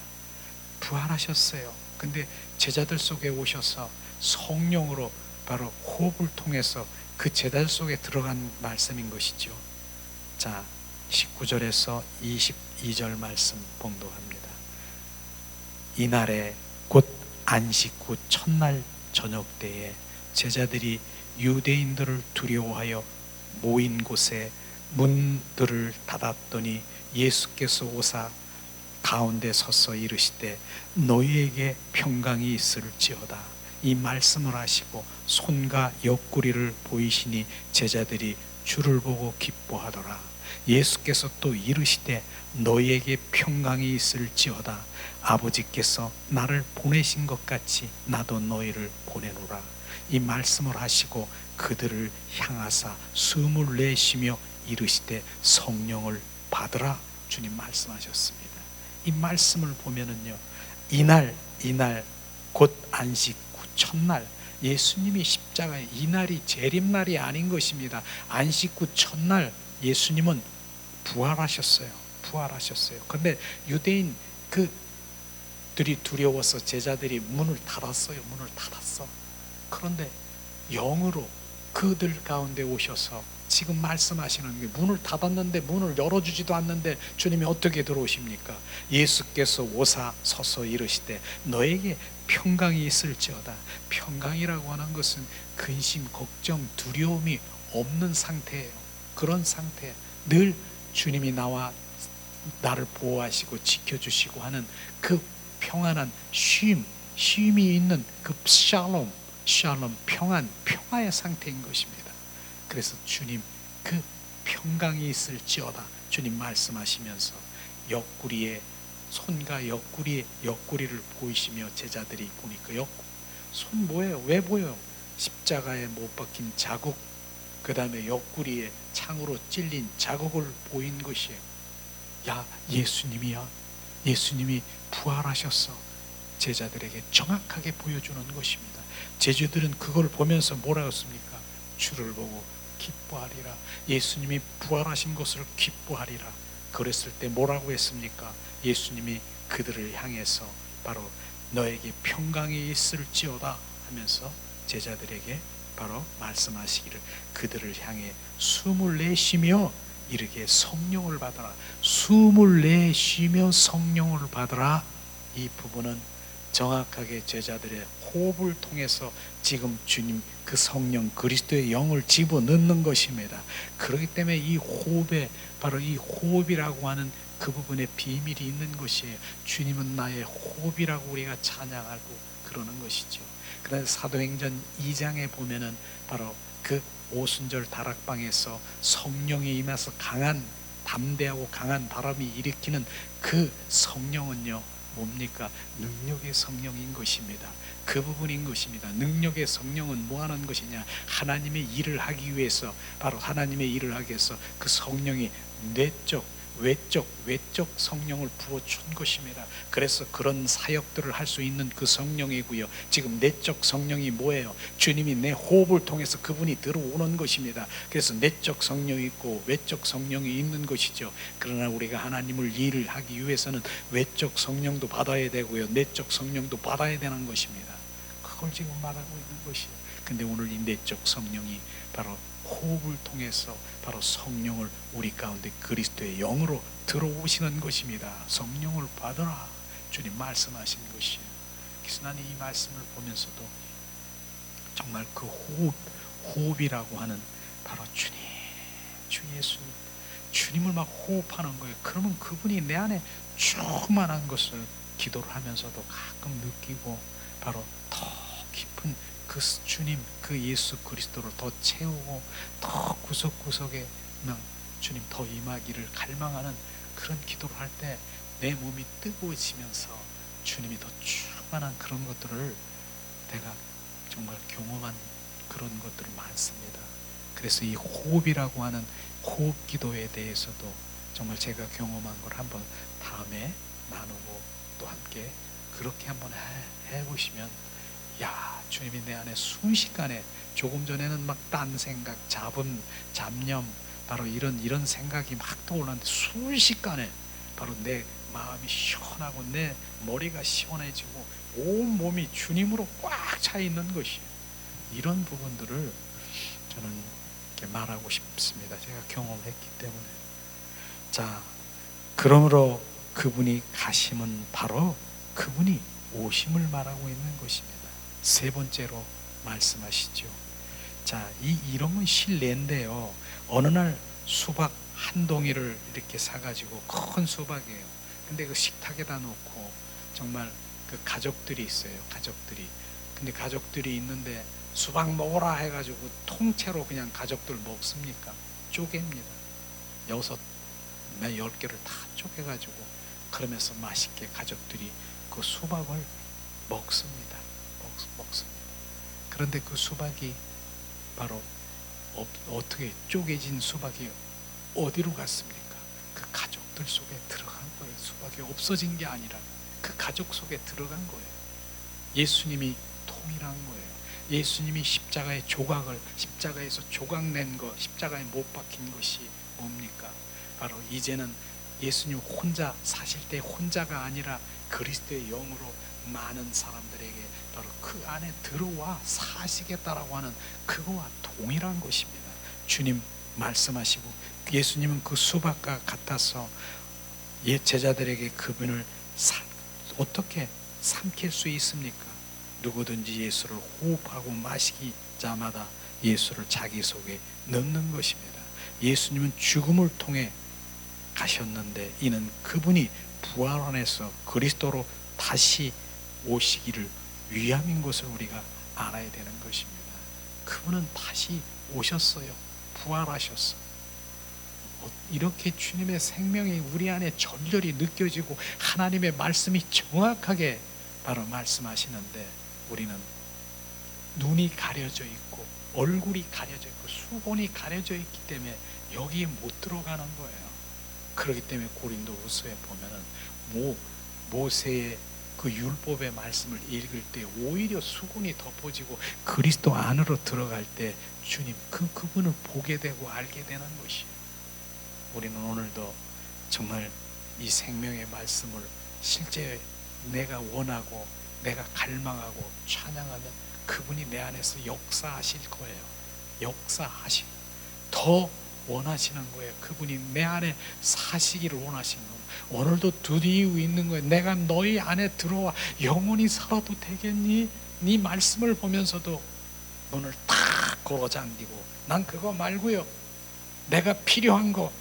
부활하셨어요. 근데 제자들 속에 오셔서 성령으로 바로 호흡을 통해서 그 제자들 속에 들어간 말씀인 것이죠. 자, 19절에서 22절 말씀 봉독합니다. 이날에 곧 안식 후 첫날 저녁 때에 제자들이 유대인들을 두려워하여 모인 곳에 문들을 닫았더니 예수께서 오사 가운데 서서 이르시되 너희에게 평강이 있을지어다. 이 말씀을 하시고 손과 옆구리를 보이시니 제자들이 주를 보고 기뻐하더라. 예수께서 또 이르시되 너희에게 평강이 있을지어다. 아버지께서 나를 보내신 것 같이 나도 너희를 보내노라. 이 말씀을 하시고 그들을 향하사 숨을 내쉬며 이르시되 성령을 받으라. 주님 말씀하셨습니다. 이 말씀을 보면은요, 이날 곧 안식 후 첫날, 예수님이 십자가에 이날이 재림날이 아닌 것입니다. 안식 후 첫날 예수님은 부활하셨어요. 그런데 유대인 그들이 두려워서 제자들이 문을 닫았어요. 그런데 영으로 그들 가운데 오셔서 지금 말씀하시는 게, 문을 닫았는데 문을 열어주지도 않는데 주님이 어떻게 들어오십니까? 예수께서 오사 서서 이르시되 너에게 평강이 있을지어다. 평강이라고 하는 것은 근심, 걱정, 두려움이 없는 상태예요. 그런 상태, 늘 주님이 나를 보호하시고 지켜주시고 하는 그 평안한 쉼이 있는 그 샬롬, 평화의 상태인 것입니다. 그래서 주님 그 평강이 있을지어다 주님 말씀하시면서 옆구리에 손과 옆구리를 보이시며 제자들이 보니까 손 뭐예요? 왜 보여요? 십자가에 못 박힌 자국, 그 다음에 옆구리에 창으로 찔린 자국을 보인 것이에요. 야, 예수님이야. 예수님이 부활하셨어. 제자들에게 정확하게 보여주는 것입니다. 제자들은 그걸 보면서 뭐라고 했습니까? 주를 보고 기뻐하리라. 예수님이 부활하신 것을 기뻐하리라. 그랬을 때 뭐라고 했습니까? 예수님이 그들을 향해서 바로 너에게 평강이 있을지어다 하면서 제자들에게 바로 말씀하시기를 그들을 향해 숨을 내쉬며 이르게 성령을 받아라. 숨을 내쉬며 성령을 받아라. 이 부분은 정확하게 제자들의 호흡을 통해서 지금 주님 그 성령 그리스도의 영을 집어넣는 것입니다. 그렇기 때문에 이 호흡에 바로 이 호흡이라고 하는 그 부분에 비밀이 있는 것이에요. 주님은 나의 호흡이라고 우리가 찬양하고 그러는 것이죠. 그래서 사도행전 2장에 보면은 바로 그 오순절 다락방에서 성령이 임해서 담대하고 강한 바람이 일으키는 그 성령은요 뭡니까? 능력의 성령인 것입니다. 그 부분인 것입니다. 능력의 성령은 뭐 하는 것이냐? 하나님의 일을 하기 위해서, 바로 하나님의 일을 하기 위해서 그 성령이 외적 성령을 부어준 것입니다. 그래서 그런 사역들을 할 수 있는 그 성령이고요. 지금 내적 성령이 뭐예요? 주님이 내 호흡을 통해서 그분이 들어오는 것입니다. 그래서 내적 성령이 있고 외적 성령이 있는 것이죠. 그러나 우리가 하나님을 일을 하기 위해서는 외적 성령도 받아야 되고요. 내적 성령도 받아야 되는 것입니다. 그걸 지금 말하고 있는 것이에요. 근데 오늘 이 내적 성령이 바로 호흡을 통해서 바로 성령을 우리 가운데 그리스도의 영으로 들어오시는 것입니다. 성령을 받으라 주님 말씀하신 것이에요. 그래서 나는 이 말씀을 보면서도 정말 그 호흡이라고 하는 바로 주 예수님, 주님을 막 호흡하는 거예요. 그러면 그분이 내 안에 충만한 것을 기도를 하면서도 가끔 느끼고 바로 더 깊은 그 주님, 그 예수 그리스도를 더 채우고 더 구석구석에 주님 더 임하기를 갈망하는 그런 기도를 할 때 내 몸이 뜨거워지면서 주님이 더 충만한 그런 것들을 내가 정말 경험한 그런 것들이 많습니다. 그래서 이 호흡이라고 하는 호흡 기도에 대해서도 정말 제가 경험한 걸 한번 다음에 나누고 또 함께 그렇게 한번 해보시면 야, 주님이 내 안에 순식간에 조금 전에는 막 딴 생각, 잡념, 바로 이런 생각이 막 떠올랐는데 순식간에 바로 내 마음이 시원하고 내 머리가 시원해지고 온 몸이 주님으로 꽉 차 있는 것이에요. 이런 부분들을 저는 이렇게 말하고 싶습니다. 제가 경험했기 때문에. 자, 그러므로 그분이 가심은 바로 그분이 오심을 말하고 있는 것입니다. 세 번째로 말씀하시죠. 자, 이 이름은 실내인데요. 어느 날 수박 한 동이를 이렇게 사가지고 큰 수박이에요. 근데 그 식탁에다 놓고 정말 그 가족들이 있어요. 근데 가족들이 있는데 수박 먹어라 해가지고 통째로 그냥 가족들 먹습니까? 쪼갭니다. 10개를 다 쪼개가지고 그러면서 맛있게 가족들이 그 수박을 먹습니다. 그런데 그 수박이 바로 어떻게 쪼개진 수박이 어디로 갔습니까? 그 가족들 속에 들어간 거예요. 수박이 없어진 게 아니라 그 가족 속에 들어간 거예요. 예수님이 통일한 거예요. 예수님이 십자가에서 조각 낸 것, 십자가에 못 박힌 것이 뭡니까? 바로 이제는 예수님 혼자 사실 때 혼자가 아니라 그리스도의 영으로 많은 사람들에게 바로 그 안에 들어와 사시겠다라고 하는 그거와 동일한 것입니다. 주님 말씀하시고 예수님은 그 수박과 같아서 제자들에게 그분을 어떻게 삼킬 수 있습니까? 누구든지 예수를 호흡하고 마시기자마다 예수를 자기 속에 넣는 것입니다. 예수님은 죽음을 통해 가셨는데 이는 그분이 부활 안에서 그리스도로 다시 오시기를 위함인 것을 우리가 알아야 되는 것입니다. 그분은 다시 오셨어요. 부활하셨어. 이렇게 주님의 생명이 우리 안에 절절히 느껴지고 하나님의 말씀이 정확하게 바로 말씀하시는데 우리는 눈이 가려져 있고 얼굴이 가려져 있고 수건이 가려져 있기 때문에 여기에 못 들어가는 거예요. 그렇기 때문에 고린도후서에 보면은 모세의 그 율법의 말씀을 읽을 때 오히려 수건이 덮어지고 그리스도 안으로 들어갈 때 주님 그분을 보게 되고 알게 되는 것이에요. 우리는 오늘도 정말 이 생명의 말씀을 실제 내가 원하고 내가 갈망하고 찬양하면 그분이 내 안에서 역사하실 거예요. 역사하시고 더 원하시는 거예요. 그분이 내 안에 사시기를 원하시는 거예요. 오늘도 드디어 있는 거예요. 내가 너희 안에 들어와 영원히 살아도 되겠니? 네 말씀을 보면서도 문을 탁 걸어 잠기고 난 그거 말고요. 내가 필요한 거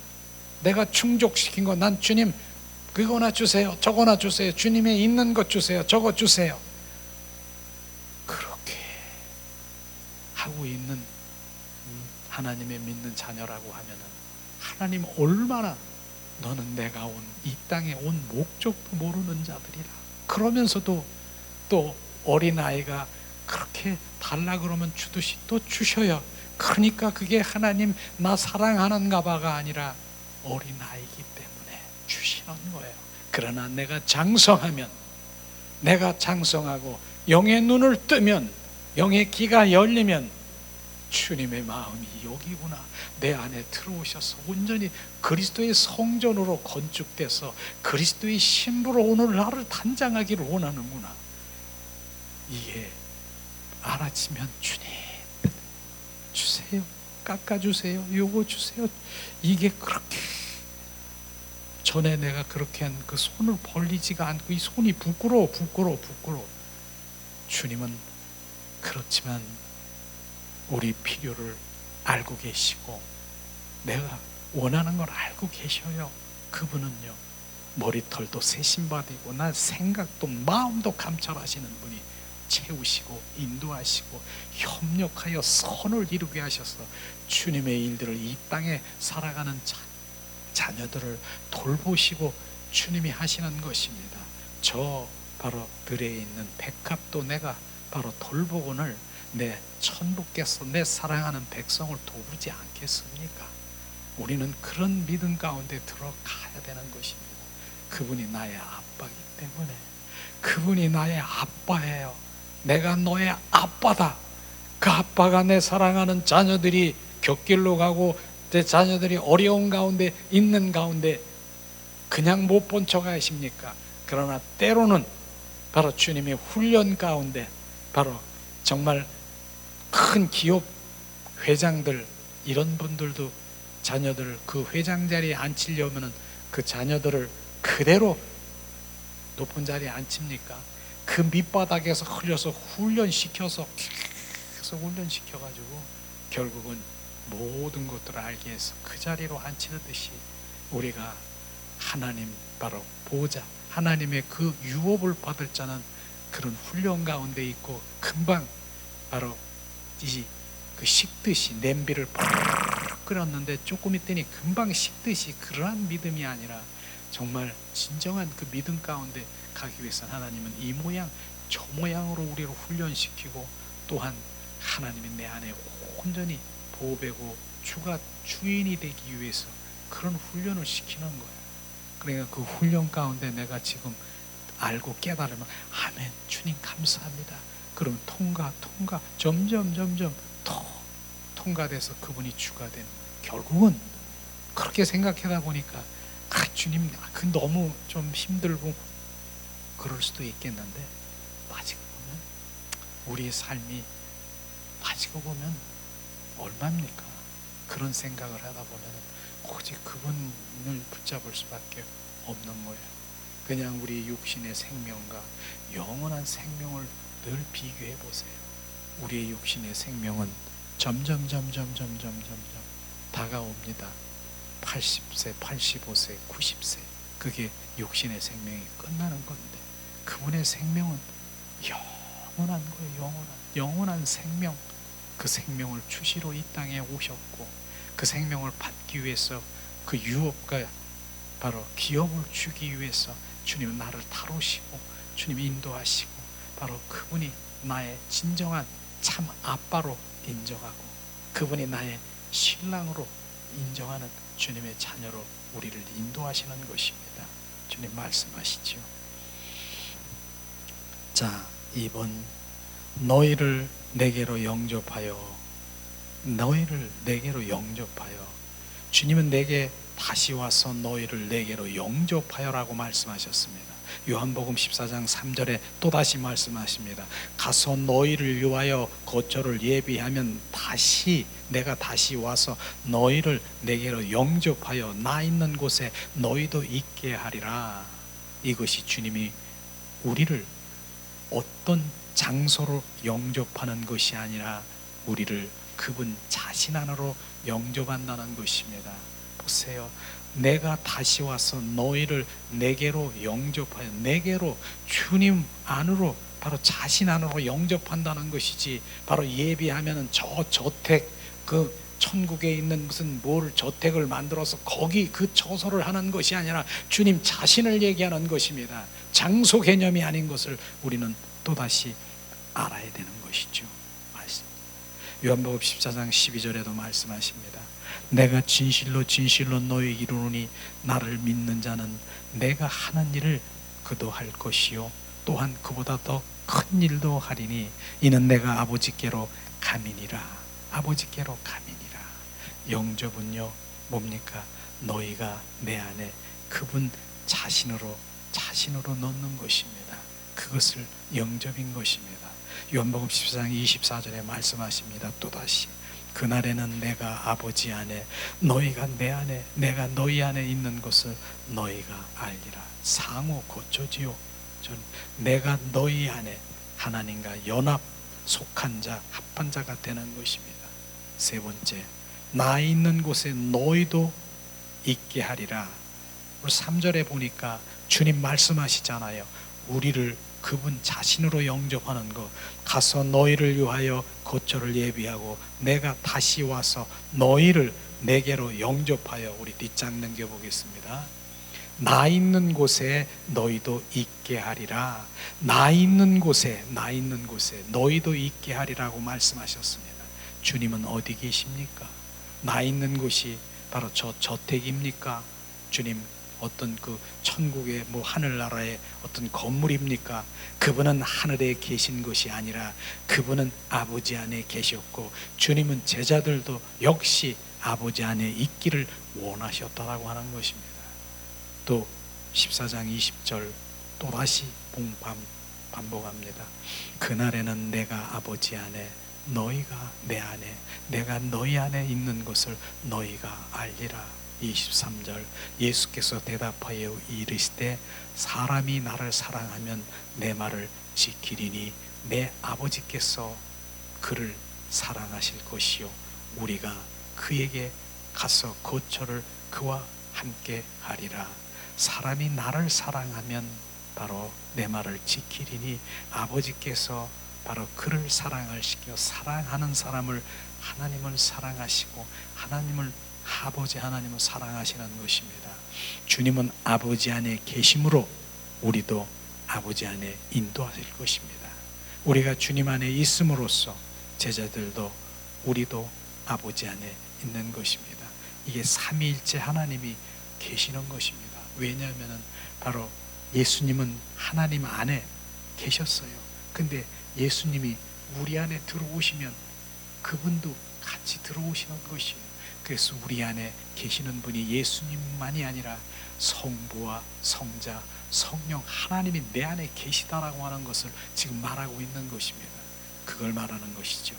내가 충족시킨 거 난 주님 그거나 주세요. 저거나 주세요. 주님의 있는 것 주세요. 저거 주세요. 그렇게 하고 있는 하나님의 믿는 자녀라고 하면은 하나님 얼마나 너는 내가 온 이 땅에 온 목적도 모르는 자들이라. 그러면서도 또 어린아이가 그렇게 달라 그러면 주듯이 또 주셔요. 그러니까 그게 하나님 나 사랑하는가 봐가 아니라 어린아이기 때문에 주시는 거예요. 그러나 내가 장성하면 내가 장성하고 영의 눈을 뜨면 영의 귀가 열리면 주님의 마음이 여기구나. 내 안에 들어오셔서 온전히 그리스도의 성전으로 건축돼서 그리스도의 신부로 오늘 나를 단장하기를 원하는구나. 이게 알아지면 주님 주세요. 깎아주세요. 요거 주세요. 이게 그렇게 전에 내가 그렇게 한 그 손을 벌리지가 않고 이 손이 부끄러워. 주님은 그렇지만 우리 필요를 알고 계시고 내가 원하는 걸 알고 계셔요. 그분은요 머리털도 세심받이고 나 생각도 마음도 감찰하시는 분이 채우시고 인도하시고 협력하여 선을 이루게 하셔서 주님의 일들을 이 땅에 살아가는 자녀들을 돌보시고 주님이 하시는 것입니다. 저 바로 들에 있는 백합도 내가 바로 돌보고는 내 천부께서 내 사랑하는 백성을 도우지 않겠습니까? 우리는 그런 믿음 가운데 들어가야 되는 것입니다. 그분이 나의 아빠이기 때문에 그분이 나의 아빠예요. 내가 너의 아빠다. 그 아빠가 내 사랑하는 자녀들이 곁길로 가고 내 자녀들이 어려운 가운데 있는 가운데 그냥 못 본 척 하십니까? 그러나 때로는 바로 주님의 훈련 가운데 바로 정말 큰 기업 회장들 이런 분들도 자녀들 그 회장 자리에 앉히려면 그 자녀들을 그대로 높은 자리에 앉힙니까? 그 밑바닥에서 흘려서 훈련시켜서 계속 훈련시켜가지고 결국은 모든 것들을 알게 해서 그 자리로 앉히듯이 우리가 하나님 바로 보호자 하나님의 그 유업을 받을 자는 그런 훈련 가운데 있고 금방 바로 그 식듯이 냄비를 팍 끓였는데 조금 있더니 금방 식듯이 그러한 믿음이 아니라 정말 진정한 그 믿음 가운데 가기 위해서는 하나님은 이 모양 저 모양으로 우리를 훈련시키고 또한 하나님이 내 안에 온전히 보배고 주인이 되기 위해서 그런 훈련을 시키는 거예요. 그러니까 그 훈련 가운데 내가 지금 알고 깨달으면 아멘 주님 감사합니다. 그럼 통과 점점 더 통과돼서 그분이 주가 되는 거예요. 결국은 그렇게 생각하다 보니까 주님 그 너무 좀 힘들고 그럴 수도 있겠는데 빠지고 보면 우리의 삶이 빠지고 보면 얼마입니까? 그런 생각을 하다 보면 오직 그분을 붙잡을 수밖에 없는 거예요. 그냥 우리 육신의 생명과 영원한 생명을 늘 비교해 보세요. 우리의 육신의 생명은 점점 다가옵니다. 80세, 85세, 90세, 그게 육신의 생명이 끝나는 건데 그분의 생명은 영원한 거예요. 영원한 생명. 그 생명을 주시러 이 땅에 오셨고 그 생명을 받기 위해서 그 유업과 바로 기업을 주기 위해서 주님은 나를 다루시고 주님이 인도하시고 바로 그분이 나의 진정한 참 아빠로 인정하고 그분이 나의 신랑으로 인정하는 주님의 자녀로 우리를 인도하시는 것입니다. 주님 말씀하시죠. 자, 2번 너희를 내게로 영접하여, 너희를 내게로 영접하여. 주님은 내게 다시 와서 너희를 내게로 영접하여라고 말씀하셨습니다. 요한복음 14장 3절에 또다시 말씀하십니다. 가서 너희를 위하여 거처를 예비하면 내가 다시 와서 너희를 내게로 영접하여 나 있는 곳에 너희도 있게 하리라. 이것이 주님이 우리를 어떤 장소로 영접하는 것이 아니라 우리를 그분 자신 안으로 영접한다는 것입니다. 보세요. 내가 다시 와서 너희를 내게로 영접하여, 내게로 주님 안으로 바로 자신 안으로 영접한다는 것이지, 바로 예비하면은 저 저택, 그 천국에 있는 무슨 뭘 저택을 만들어서 거기 그 처소를 하는 것이 아니라 주님 자신을 얘기하는 것입니다. 장소 개념이 아닌 것을 우리는 또다시 알아야 되는 것이죠. 요한복음 14장 12절에도 말씀하십니다. 내가 진실로 진실로 너희에게 이르노니 나를 믿는 자는 내가 하는 일을 그도 할 것이요 또한 그보다 더 큰 일도 하리니 이는 내가 아버지께로 감이니라. 아버지께로 감이니라. 영접은요 뭡니까? 너희가 내 안에 그분 자신으로 넣는 것입니다. 그것을 영접인 것입니다. 요한복음 14장 24절에 말씀하십니다. 또다시 그날에는 내가 아버지 안에 너희가 내 안에 내가 너희 안에 있는 것을 너희가 알리라. 상호 고초지요. 내가 너희 안에 하나님과 연합 속한 자 합한 자가 되는 것입니다. 세 번째, 나 있는 곳에 너희도 있게 하리라. 3절에 보니까 주님 말씀하시잖아요. 우리를 그분 자신으로 영접하는 것. 가서 너희를 위하여 거처를 예비하고 내가 다시 와서 너희를 내게로 영접하여. 우리 뒷장 넘겨보겠습니다. 나 있는 곳에 너희도 있게 하리라. 나 있는 곳에 너희도 있게 하리라고 말씀하셨습니다. 주님은 어디 계십니까? 나 있는 곳이 바로 저 저택입니까? 주님 어떤 그 천국의 뭐 하늘나라의 어떤 건물입니까? 그분은 하늘에 계신 것이 아니라 그분은 아버지 안에 계셨고 주님은 제자들도 역시 아버지 안에 있기를 원하셨다라고 하는 것입니다. 또 14장 20절 또다시 반복합니다. 그날에는 내가 아버지 안에 너희가 내 안에 내가 너희 안에 있는 것을 너희가 알리라. 23절 예수께서 대답하여 이르시되 사람이 나를 사랑하면 내 말을 지키리니 내 아버지께서 그를 사랑하실 것이요 우리가 그에게 가서 거처를 그와 함께 하리라. 사람이 나를 사랑하면 바로 내 말을 지키리니 아버지께서 바로 그를 사랑을 시켜 사랑하는 사람을 하나님을 사랑하시고 하나님을 아버지 하나님을 사랑하시는 것입니다. 주님은 아버지 안에 계심으로 우리도 아버지 안에 인도하실 것입니다. 우리가 주님 안에 있음으로써 제자들도 우리도 아버지 안에 있는 것입니다. 이게 삼위일체 하나님이 계시는 것입니다. 왜냐하면 바로 예수님은 하나님 안에 계셨어요. 근데 예수님이 우리 안에 들어오시면 그분도 같이 들어오시는 것이에요. 그래서 우리 안에 계시는 분이 예수님만이 아니라 성부와 성자, 성령 하나님이 내 안에 계시다라고 하는 것을 지금 말하고 있는 것입니다. 그걸 말하는 것이죠.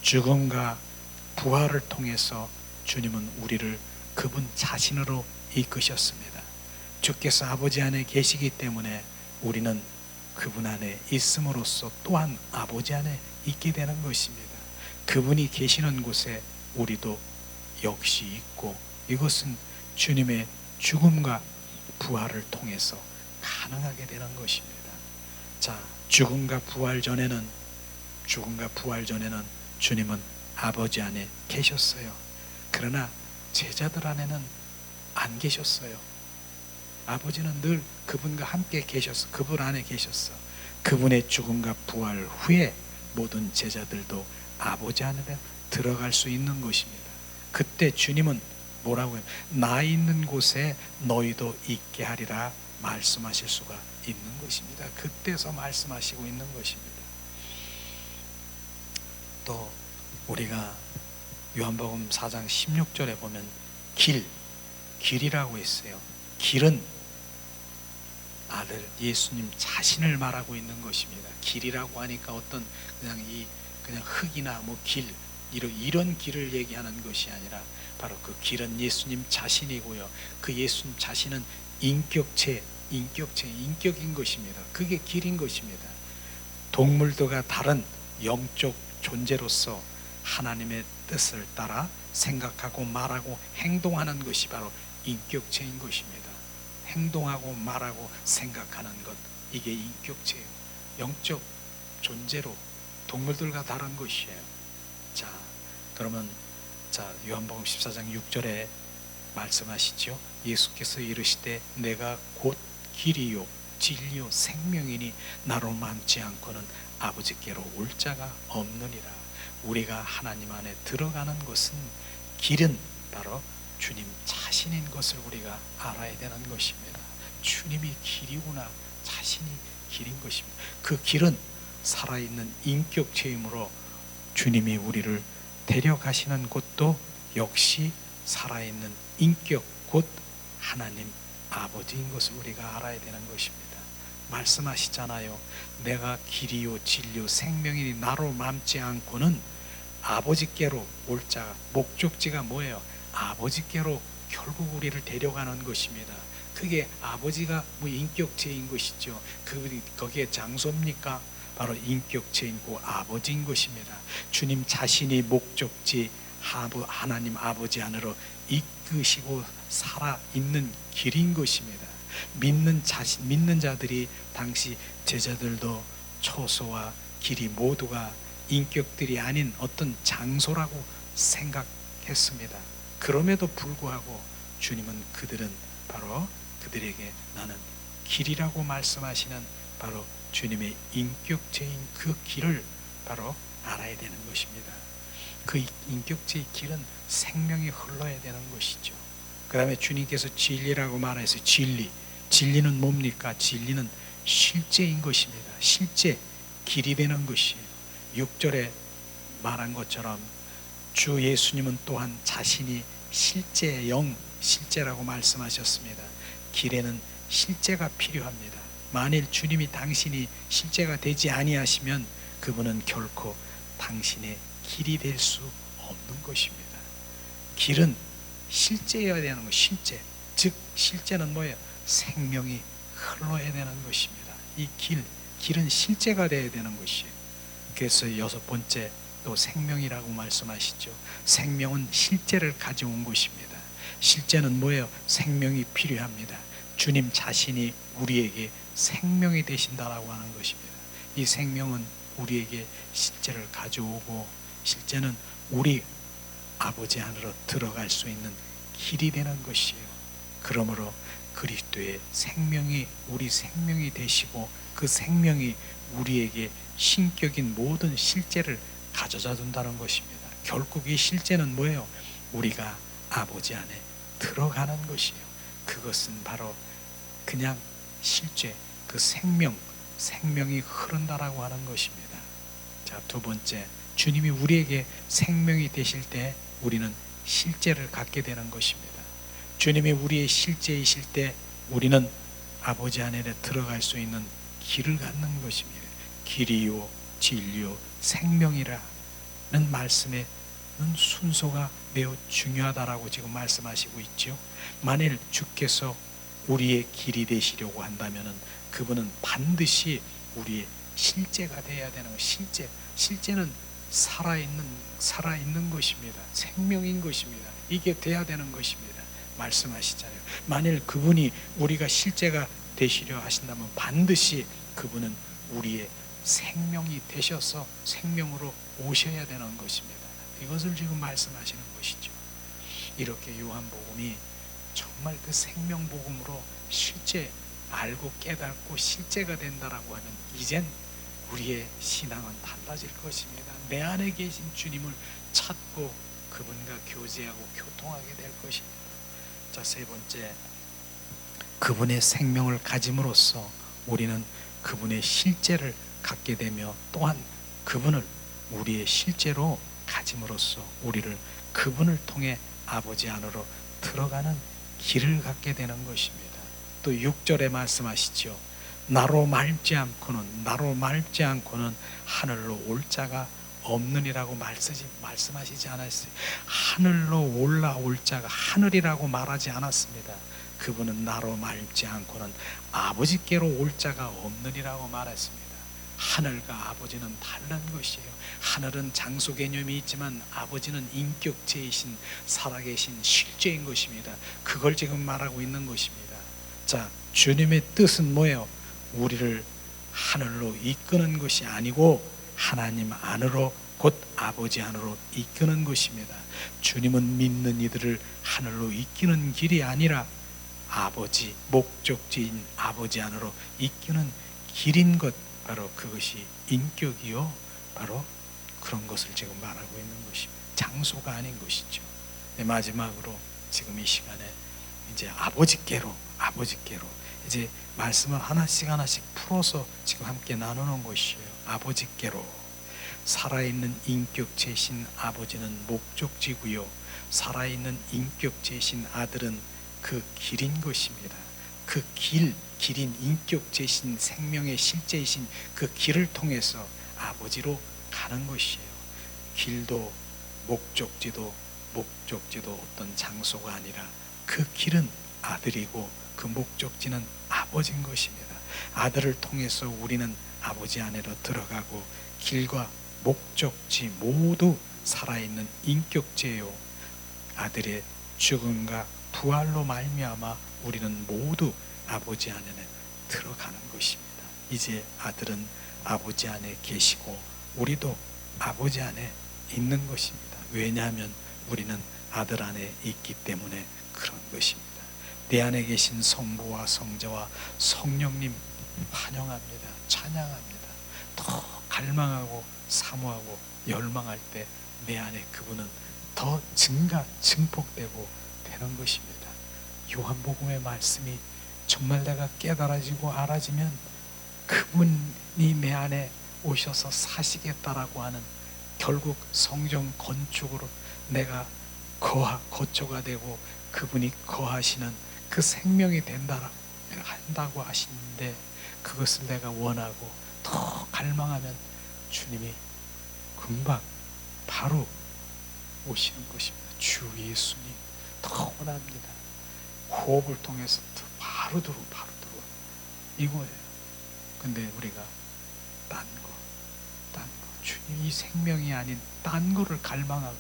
죽음과 부활을 통해서 주님은 우리를 그분 자신으로 이끄셨습니다. 주께서 아버지 안에 계시기 때문에 우리는 그분 안에 있음으로써 또한 아버지 안에 있게 되는 것입니다. 그분이 계시는 곳에 우리도 역시 있고 이것은 주님의 죽음과 부활을 통해서 가능하게 되는 것입니다. 자, 죽음과 부활 전에는 주님은 아버지 안에 계셨어요. 그러나 제자들 안에는 안 계셨어요. 아버지는 늘 그분과 함께 계셨어. 그분 안에 계셨어. 그분의 죽음과 부활 후에 모든 제자들도 아버지 안에 들어갈 수 있는 것입니다. 그때 주님은 뭐라고 해요? 나 있는 곳에 너희도 있게 하리라 말씀하실 수가 있는 것입니다. 그때서 말씀하시고 있는 것입니다. 또 우리가 요한복음 4장 16절에 보면 길이라고 했어요. 길은 아들 예수님 자신을 말하고 있는 것입니다. 길이라고 하니까 어떤 그냥 흙이나 길 이런 길을 얘기하는 것이 아니라 바로 그 길은 예수님 자신이고요. 그 예수님 자신은 인격인 것입니다. 그게 길인 것입니다. 동물들과 다른 영적 존재로서 하나님의 뜻을 따라 생각하고 말하고 행동하는 것이 바로 인격체인 것입니다. 행동하고 말하고 생각하는 것, 이게 인격체예요. 영적 존재로 동물들과 다른 것이에요. 자, 그러면 요한복음 14장 6절에 말씀하시죠. 예수께서 이르시되 내가 곧 길이요 진리요 생명이니 나로 맘지 않고는 아버지께로 올 자가 없느니라. 우리가 하나님 안에 들어가는 것은 길은 바로 주님 자신인 것을 우리가 알아야 되는 것입니다. 주님이 길이구나, 자신이 길인 것입니다. 그 길은 살아있는 인격체이므로 주님이 우리를 데려가시는 곳도 역시 살아있는 인격 곧 하나님 아버지인 것을 우리가 알아야 되는 것입니다. 말씀하시잖아요. 내가 길이요 진리요 생명이니 나로 맘지 않고는 아버지께로 올 자가, 목적지가 뭐예요? 아버지께로 결국 우리를 데려가는 것입니다. 그게 아버지가 인격체인 것이죠. 거기에 장소입니까? 바로 인격체인 그 아버지인 것입니다. 주님 자신이 목적지 하나님 아버지 안으로 이끄시고 살아있는 길인 것입니다. 믿는 자들이 당시 제자들도 처소와 길이 모두가 인격들이 아닌 어떤 장소라고 생각했습니다. 그럼에도 불구하고 주님은 그들에게 나는 길이라고 말씀하시는 바로 주님의 인격체인 그 길을 바로 알아야 되는 것입니다. 그 인격체의 길은 생명이 흘러야 되는 것이죠. 그 다음에 주님께서 진리라고 말해서 진리는 뭡니까? 진리는 실제인 것입니다. 실제 길이 되는 것이에요. 6절에 말한 것처럼 주 예수님은 또한 자신이 실제라고 말씀하셨습니다. 길에는 실제가 필요합니다. 만일 주님이 당신이 실제가 되지 아니하시면 그분은 결코 당신의 길이 될 수 없는 것입니다. 길은 실제여야 되는 것, 즉 실제는 뭐예요? 생명이 흘러야 되는 것입니다. 이 길은 실제가 되어야 되는 것이에요. 그래서 6번째 또 생명이라고 말씀하시죠. 생명은 실제를 가져온 것입니다. 실제는 뭐예요? 생명이 필요합니다. 주님 자신이 우리에게 생명이 되신다라고 하는 것입니다. 이 생명은 우리에게 실제를 가져오고 실제는 우리 아버지 안으로 들어갈 수 있는 길이 되는 것이에요. 그러므로 그리스도의 생명이 우리 생명이 되시고 그 생명이 우리에게 신격인 모든 실제를 가져다 준다는 것입니다. 결국 이 실제는 뭐예요? 우리가 아버지 안에 들어가는 것이에요. 그것은 바로 그냥 실제 그 생명이 흐른다라고 하는 것입니다. 자, 2번째, 주님이 우리에게 생명이 되실 때 우리는 실제를 갖게 되는 것입니다. 주님이 우리의 실제이실 때 우리는 아버지 안에 들어갈 수 있는 길을 갖는 것입니다. 길이요 진리요 생명이라는 말씀의 순서가 매우 중요하다라고 지금 말씀하시고 있죠. 만일 주께서 우리의 길이 되시려고 한다면 그분은 반드시 우리의 실제가 되어야 되는 것. 실제는 살아있는 것입니다. 생명인 것입니다. 이게 돼야 되는 것입니다. 말씀하시잖아요. 만일 그분이 우리가 실제가 되시려 하신다면 반드시 그분은 우리의 생명이 되셔서 생명으로 오셔야 되는 것입니다. 이것을 지금 말씀하시는 것이죠. 이렇게 요한복음이 정말 그 생명복음으로 실제 알고 깨닫고 실제가 된다라고 하면 이젠 우리의 신앙은 달라질 것입니다. 내 안에 계신 주님을 찾고 그분과 교제하고 교통하게 될 것입니다. 자, 세 번째, 그분의 생명을 가짐으로써 우리는 그분의 실제를 갖게 되며 또한 그분을 우리의 실제로 가짐으로써 우리를 그분을 통해 아버지 안으로 들어가는 길을 갖게 되는 것입니다. 또 6절에 말씀하시죠. 나로 말지 않고는 하늘로 올 자가 없느니라고 말씀하시지 않았어요. 하늘로 올라올 자가 하늘이라고 말하지 않았습니다. 그분은 나로 말지 않고는 아버지께로 올 자가 없느니라고 말했습니다. 하늘과 아버지는 다른 것이에요. 하늘은 장소 개념이 있지만 아버지는 인격체이신 살아계신 실제인 것입니다. 그걸 지금 말하고 있는 것입니다. 자, 주님의 뜻은 뭐예요? 우리를 하늘로 이끄는 것이 아니고 하나님 안으로 곧 아버지 안으로 이끄는 것입니다. 주님은 믿는 이들을 하늘로 이끄는 길이 아니라 아버지, 목적지인 아버지 안으로 이끄는 길인 것, 바로 그것이 인격이요, 바로 그런 것을 지금 말하고 있는 것입니다. 장소가 아닌 것이죠. 네, 마지막으로 지금 이 시간에 이제 아버지께로 이제 말씀을 하나씩 풀어서 지금 함께 나누는 것이에요. 아버지께로. 살아있는 인격체이신 아버지는 목적지고요, 살아있는 인격체이신 아들은 그 길인 것입니다. 그 길인 인격체이신 생명의 실제이신 그 길을 통해서 아버지로 가는 것이에요. 길도 목적지도 어떤 장소가 아니라 그 길은 아들이고 그 목적지는 아버지인 것입니다. 아들을 통해서 우리는 아버지 안으로 들어가고 길과 목적지 모두 살아있는 인격체요, 아들의 죽음과 부활로 말미암아 우리는 모두 아버지 안에 들어가는 것입니다. 이제 아들은 아버지 안에 계시고 우리도 아버지 안에 있는 것입니다. 왜냐하면 우리는 아들 안에 있기 때문에 그런 것입니다. 내 안에 계신 성부와 성자와 성령님 환영합니다. 찬양합니다. 더 갈망하고 사모하고 열망할 때 내 안에 그분은 더 증폭되고 되는 것입니다. 요한복음의 말씀이 정말 내가 깨달아지고 알아지면 그분이 내 안에 오셔서 사시겠다라고 하는, 결국 성전 건축으로 내가 거처가 되고 그분이 거하시는 그 생명이 한다고 하시는데, 그것을 내가 원하고 더 갈망하면 주님이 금방 바로 오시는 것입니다. 주 예수님 더 원합니다. 호흡을 통해서 바로 들어 이거예요. 근데 우리가 딴 거 주님 이 생명이 아닌 딴 거를 갈망하고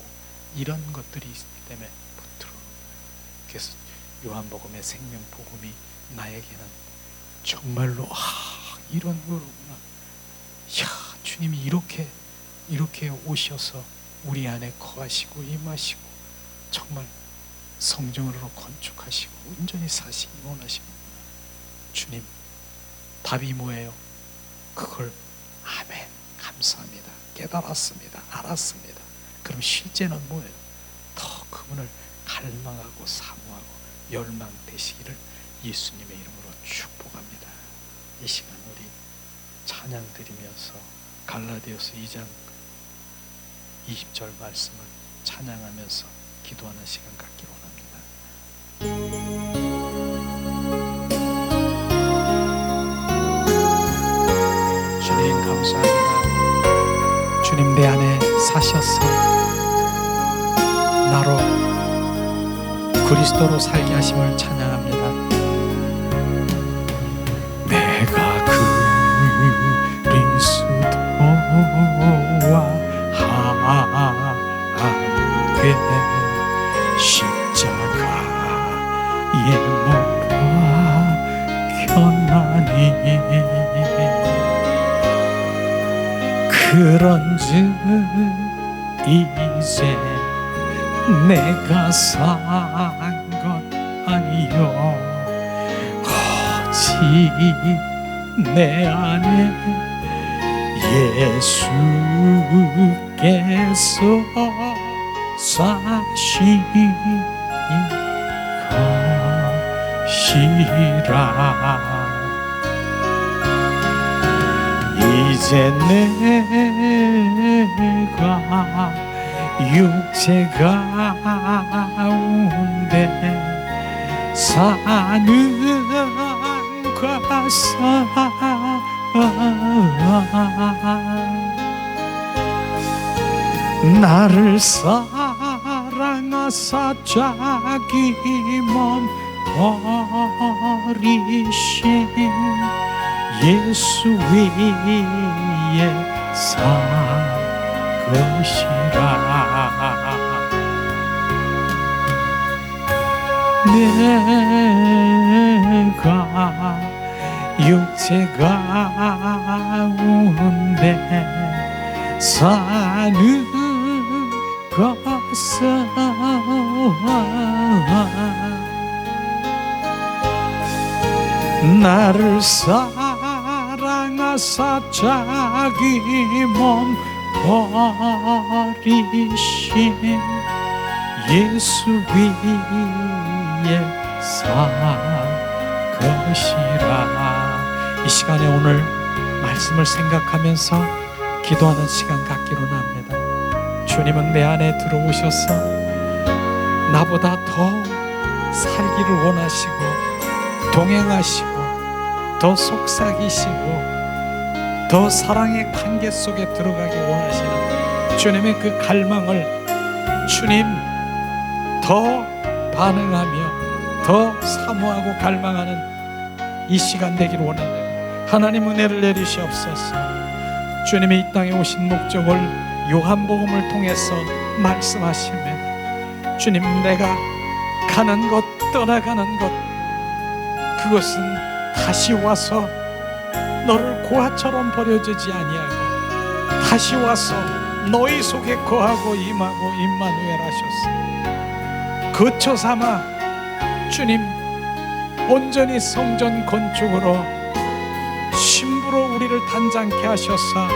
이런 것들이 있기 때문에 못 들어. 그래서 요한복음의 생명복음이 나에게는 정말로 이런 거로구나. 야, 주님이 이렇게 오셔서 우리 안에 거하시고 임하시고 정말 성전으로 건축하시고 온전히 사시기 원하시는구나. 주님, 답이 뭐예요? 그걸 아멘, 감사합니다, 깨달았습니다, 알았습니다. 그럼 실제는 뭐예요? 더 그분을 갈망하고 사모하고 열망되시기를 예수님의 이름으로 축복합니다. 이 시간 우리 찬양 드리면서 갈라디아서 2장 20절 말씀을 찬양하면서 기도하는 시간 갖기 원합니다. 주님 감사합니다. 주님 내 안에 사셔서 나로 그리스도로 살게 하심을 찬양합니다. 내가 그리스도와 함께 십자가 그런즉 이제 내가 산 것 아니요 오직 내 안에 예수께서 사신 것이라. 이제 내가 육체 가운데 사는 과사 나를 사랑하사 자기 몸 버리신 예수 위에 산 것이라. 내가 육체 가운데 사는 것은 나를 사랑하사 자기 몸 버리신 예수 위에 산 것이라. 이 시간에 오늘 말씀을 생각하면서 기도하는 시간 갖기로 합니다. 주님은 내 안에 들어오셔서 나보다 더 살기를 원하시고 동행하시고 더 속삭이시고 더 사랑의 관계 속에 들어가기 원하시는 주님의 그 갈망을 주님 더 반응하며 더 사모하고 갈망하는 이 시간 되기를 원합니다. 하나님 은혜를 내리시옵소서. 주님이 이 땅에 오신 목적을 요한복음을 통해서 말씀하시면 주님 내가 가는 것 떠나가는 것 그것은 다시 와서 너를 고아처럼 버려지지 아니하고 다시 와서 너희 속에 거하고 임하고 임마누엘 하셨어. 거처 삼아 주님 온전히 성전 건축으로 신부로 우리를 단장케 하셔서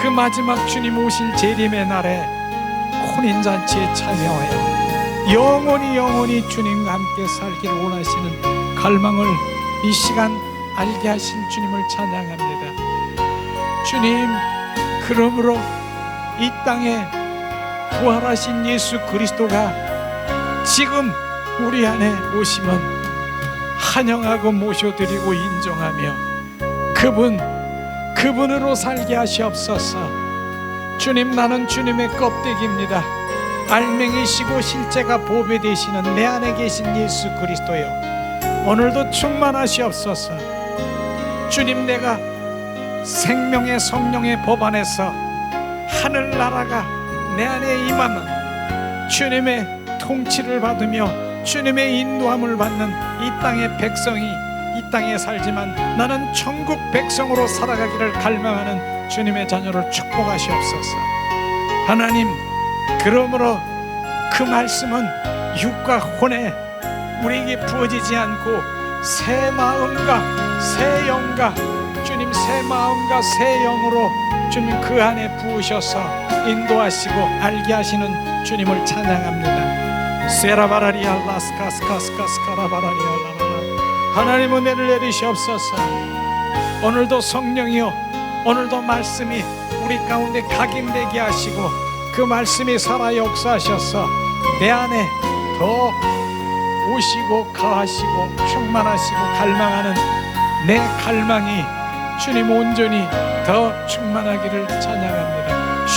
그 마지막 주님 오실 재림의 날에 혼인잔치에 참여하여 영원히 주님과 함께 살기를 원하시는 갈망을 이 시간 알게 하신 주님을 찬양합니다. 주님 그러므로 이 땅에 부활하신 예수 그리스도가 지금 우리 안에 오시면 환영하고 모셔드리고 인정하며 그분으로 살게 하시옵소서. 주님 나는 주님의 껍데기입니다. 알맹이시고 실제가 보배 되시는 내 안에 계신 예수 그리스도여 오늘도 충만하시옵소서. 주님 내가 생명의 성령의 법 안에서 하늘나라가 내 안에 임하는 주님의 통치를 받으며 주님의 인도함을 받는 이 땅의 백성이 이 땅에 살지만 나는 천국 백성으로 살아가기를 갈망하는 주님의 자녀를 축복하시옵소서. 하나님 그러므로 그 말씀은 육과 혼에 우리에게 부어지지 않고 새 마음과 새 영과 주님 새 마음과 새 영으로 주님 그 안에 부으셔서 인도하시고 알게 하시는 주님을 찬양합니다. 세라바라리아 라스카스카스카스카라바라리아 하나님 은혜를 내리시옵소서. 오늘도 성령이여 오늘도 말씀이 우리 가운데 각인되게 하시고 그 말씀이 살아 역사하셔서 내 안에 더 오시고 가하시고 충만하시고 갈망하는 내 갈망이 주님 온전히 더 충만하기를 찬양합니다.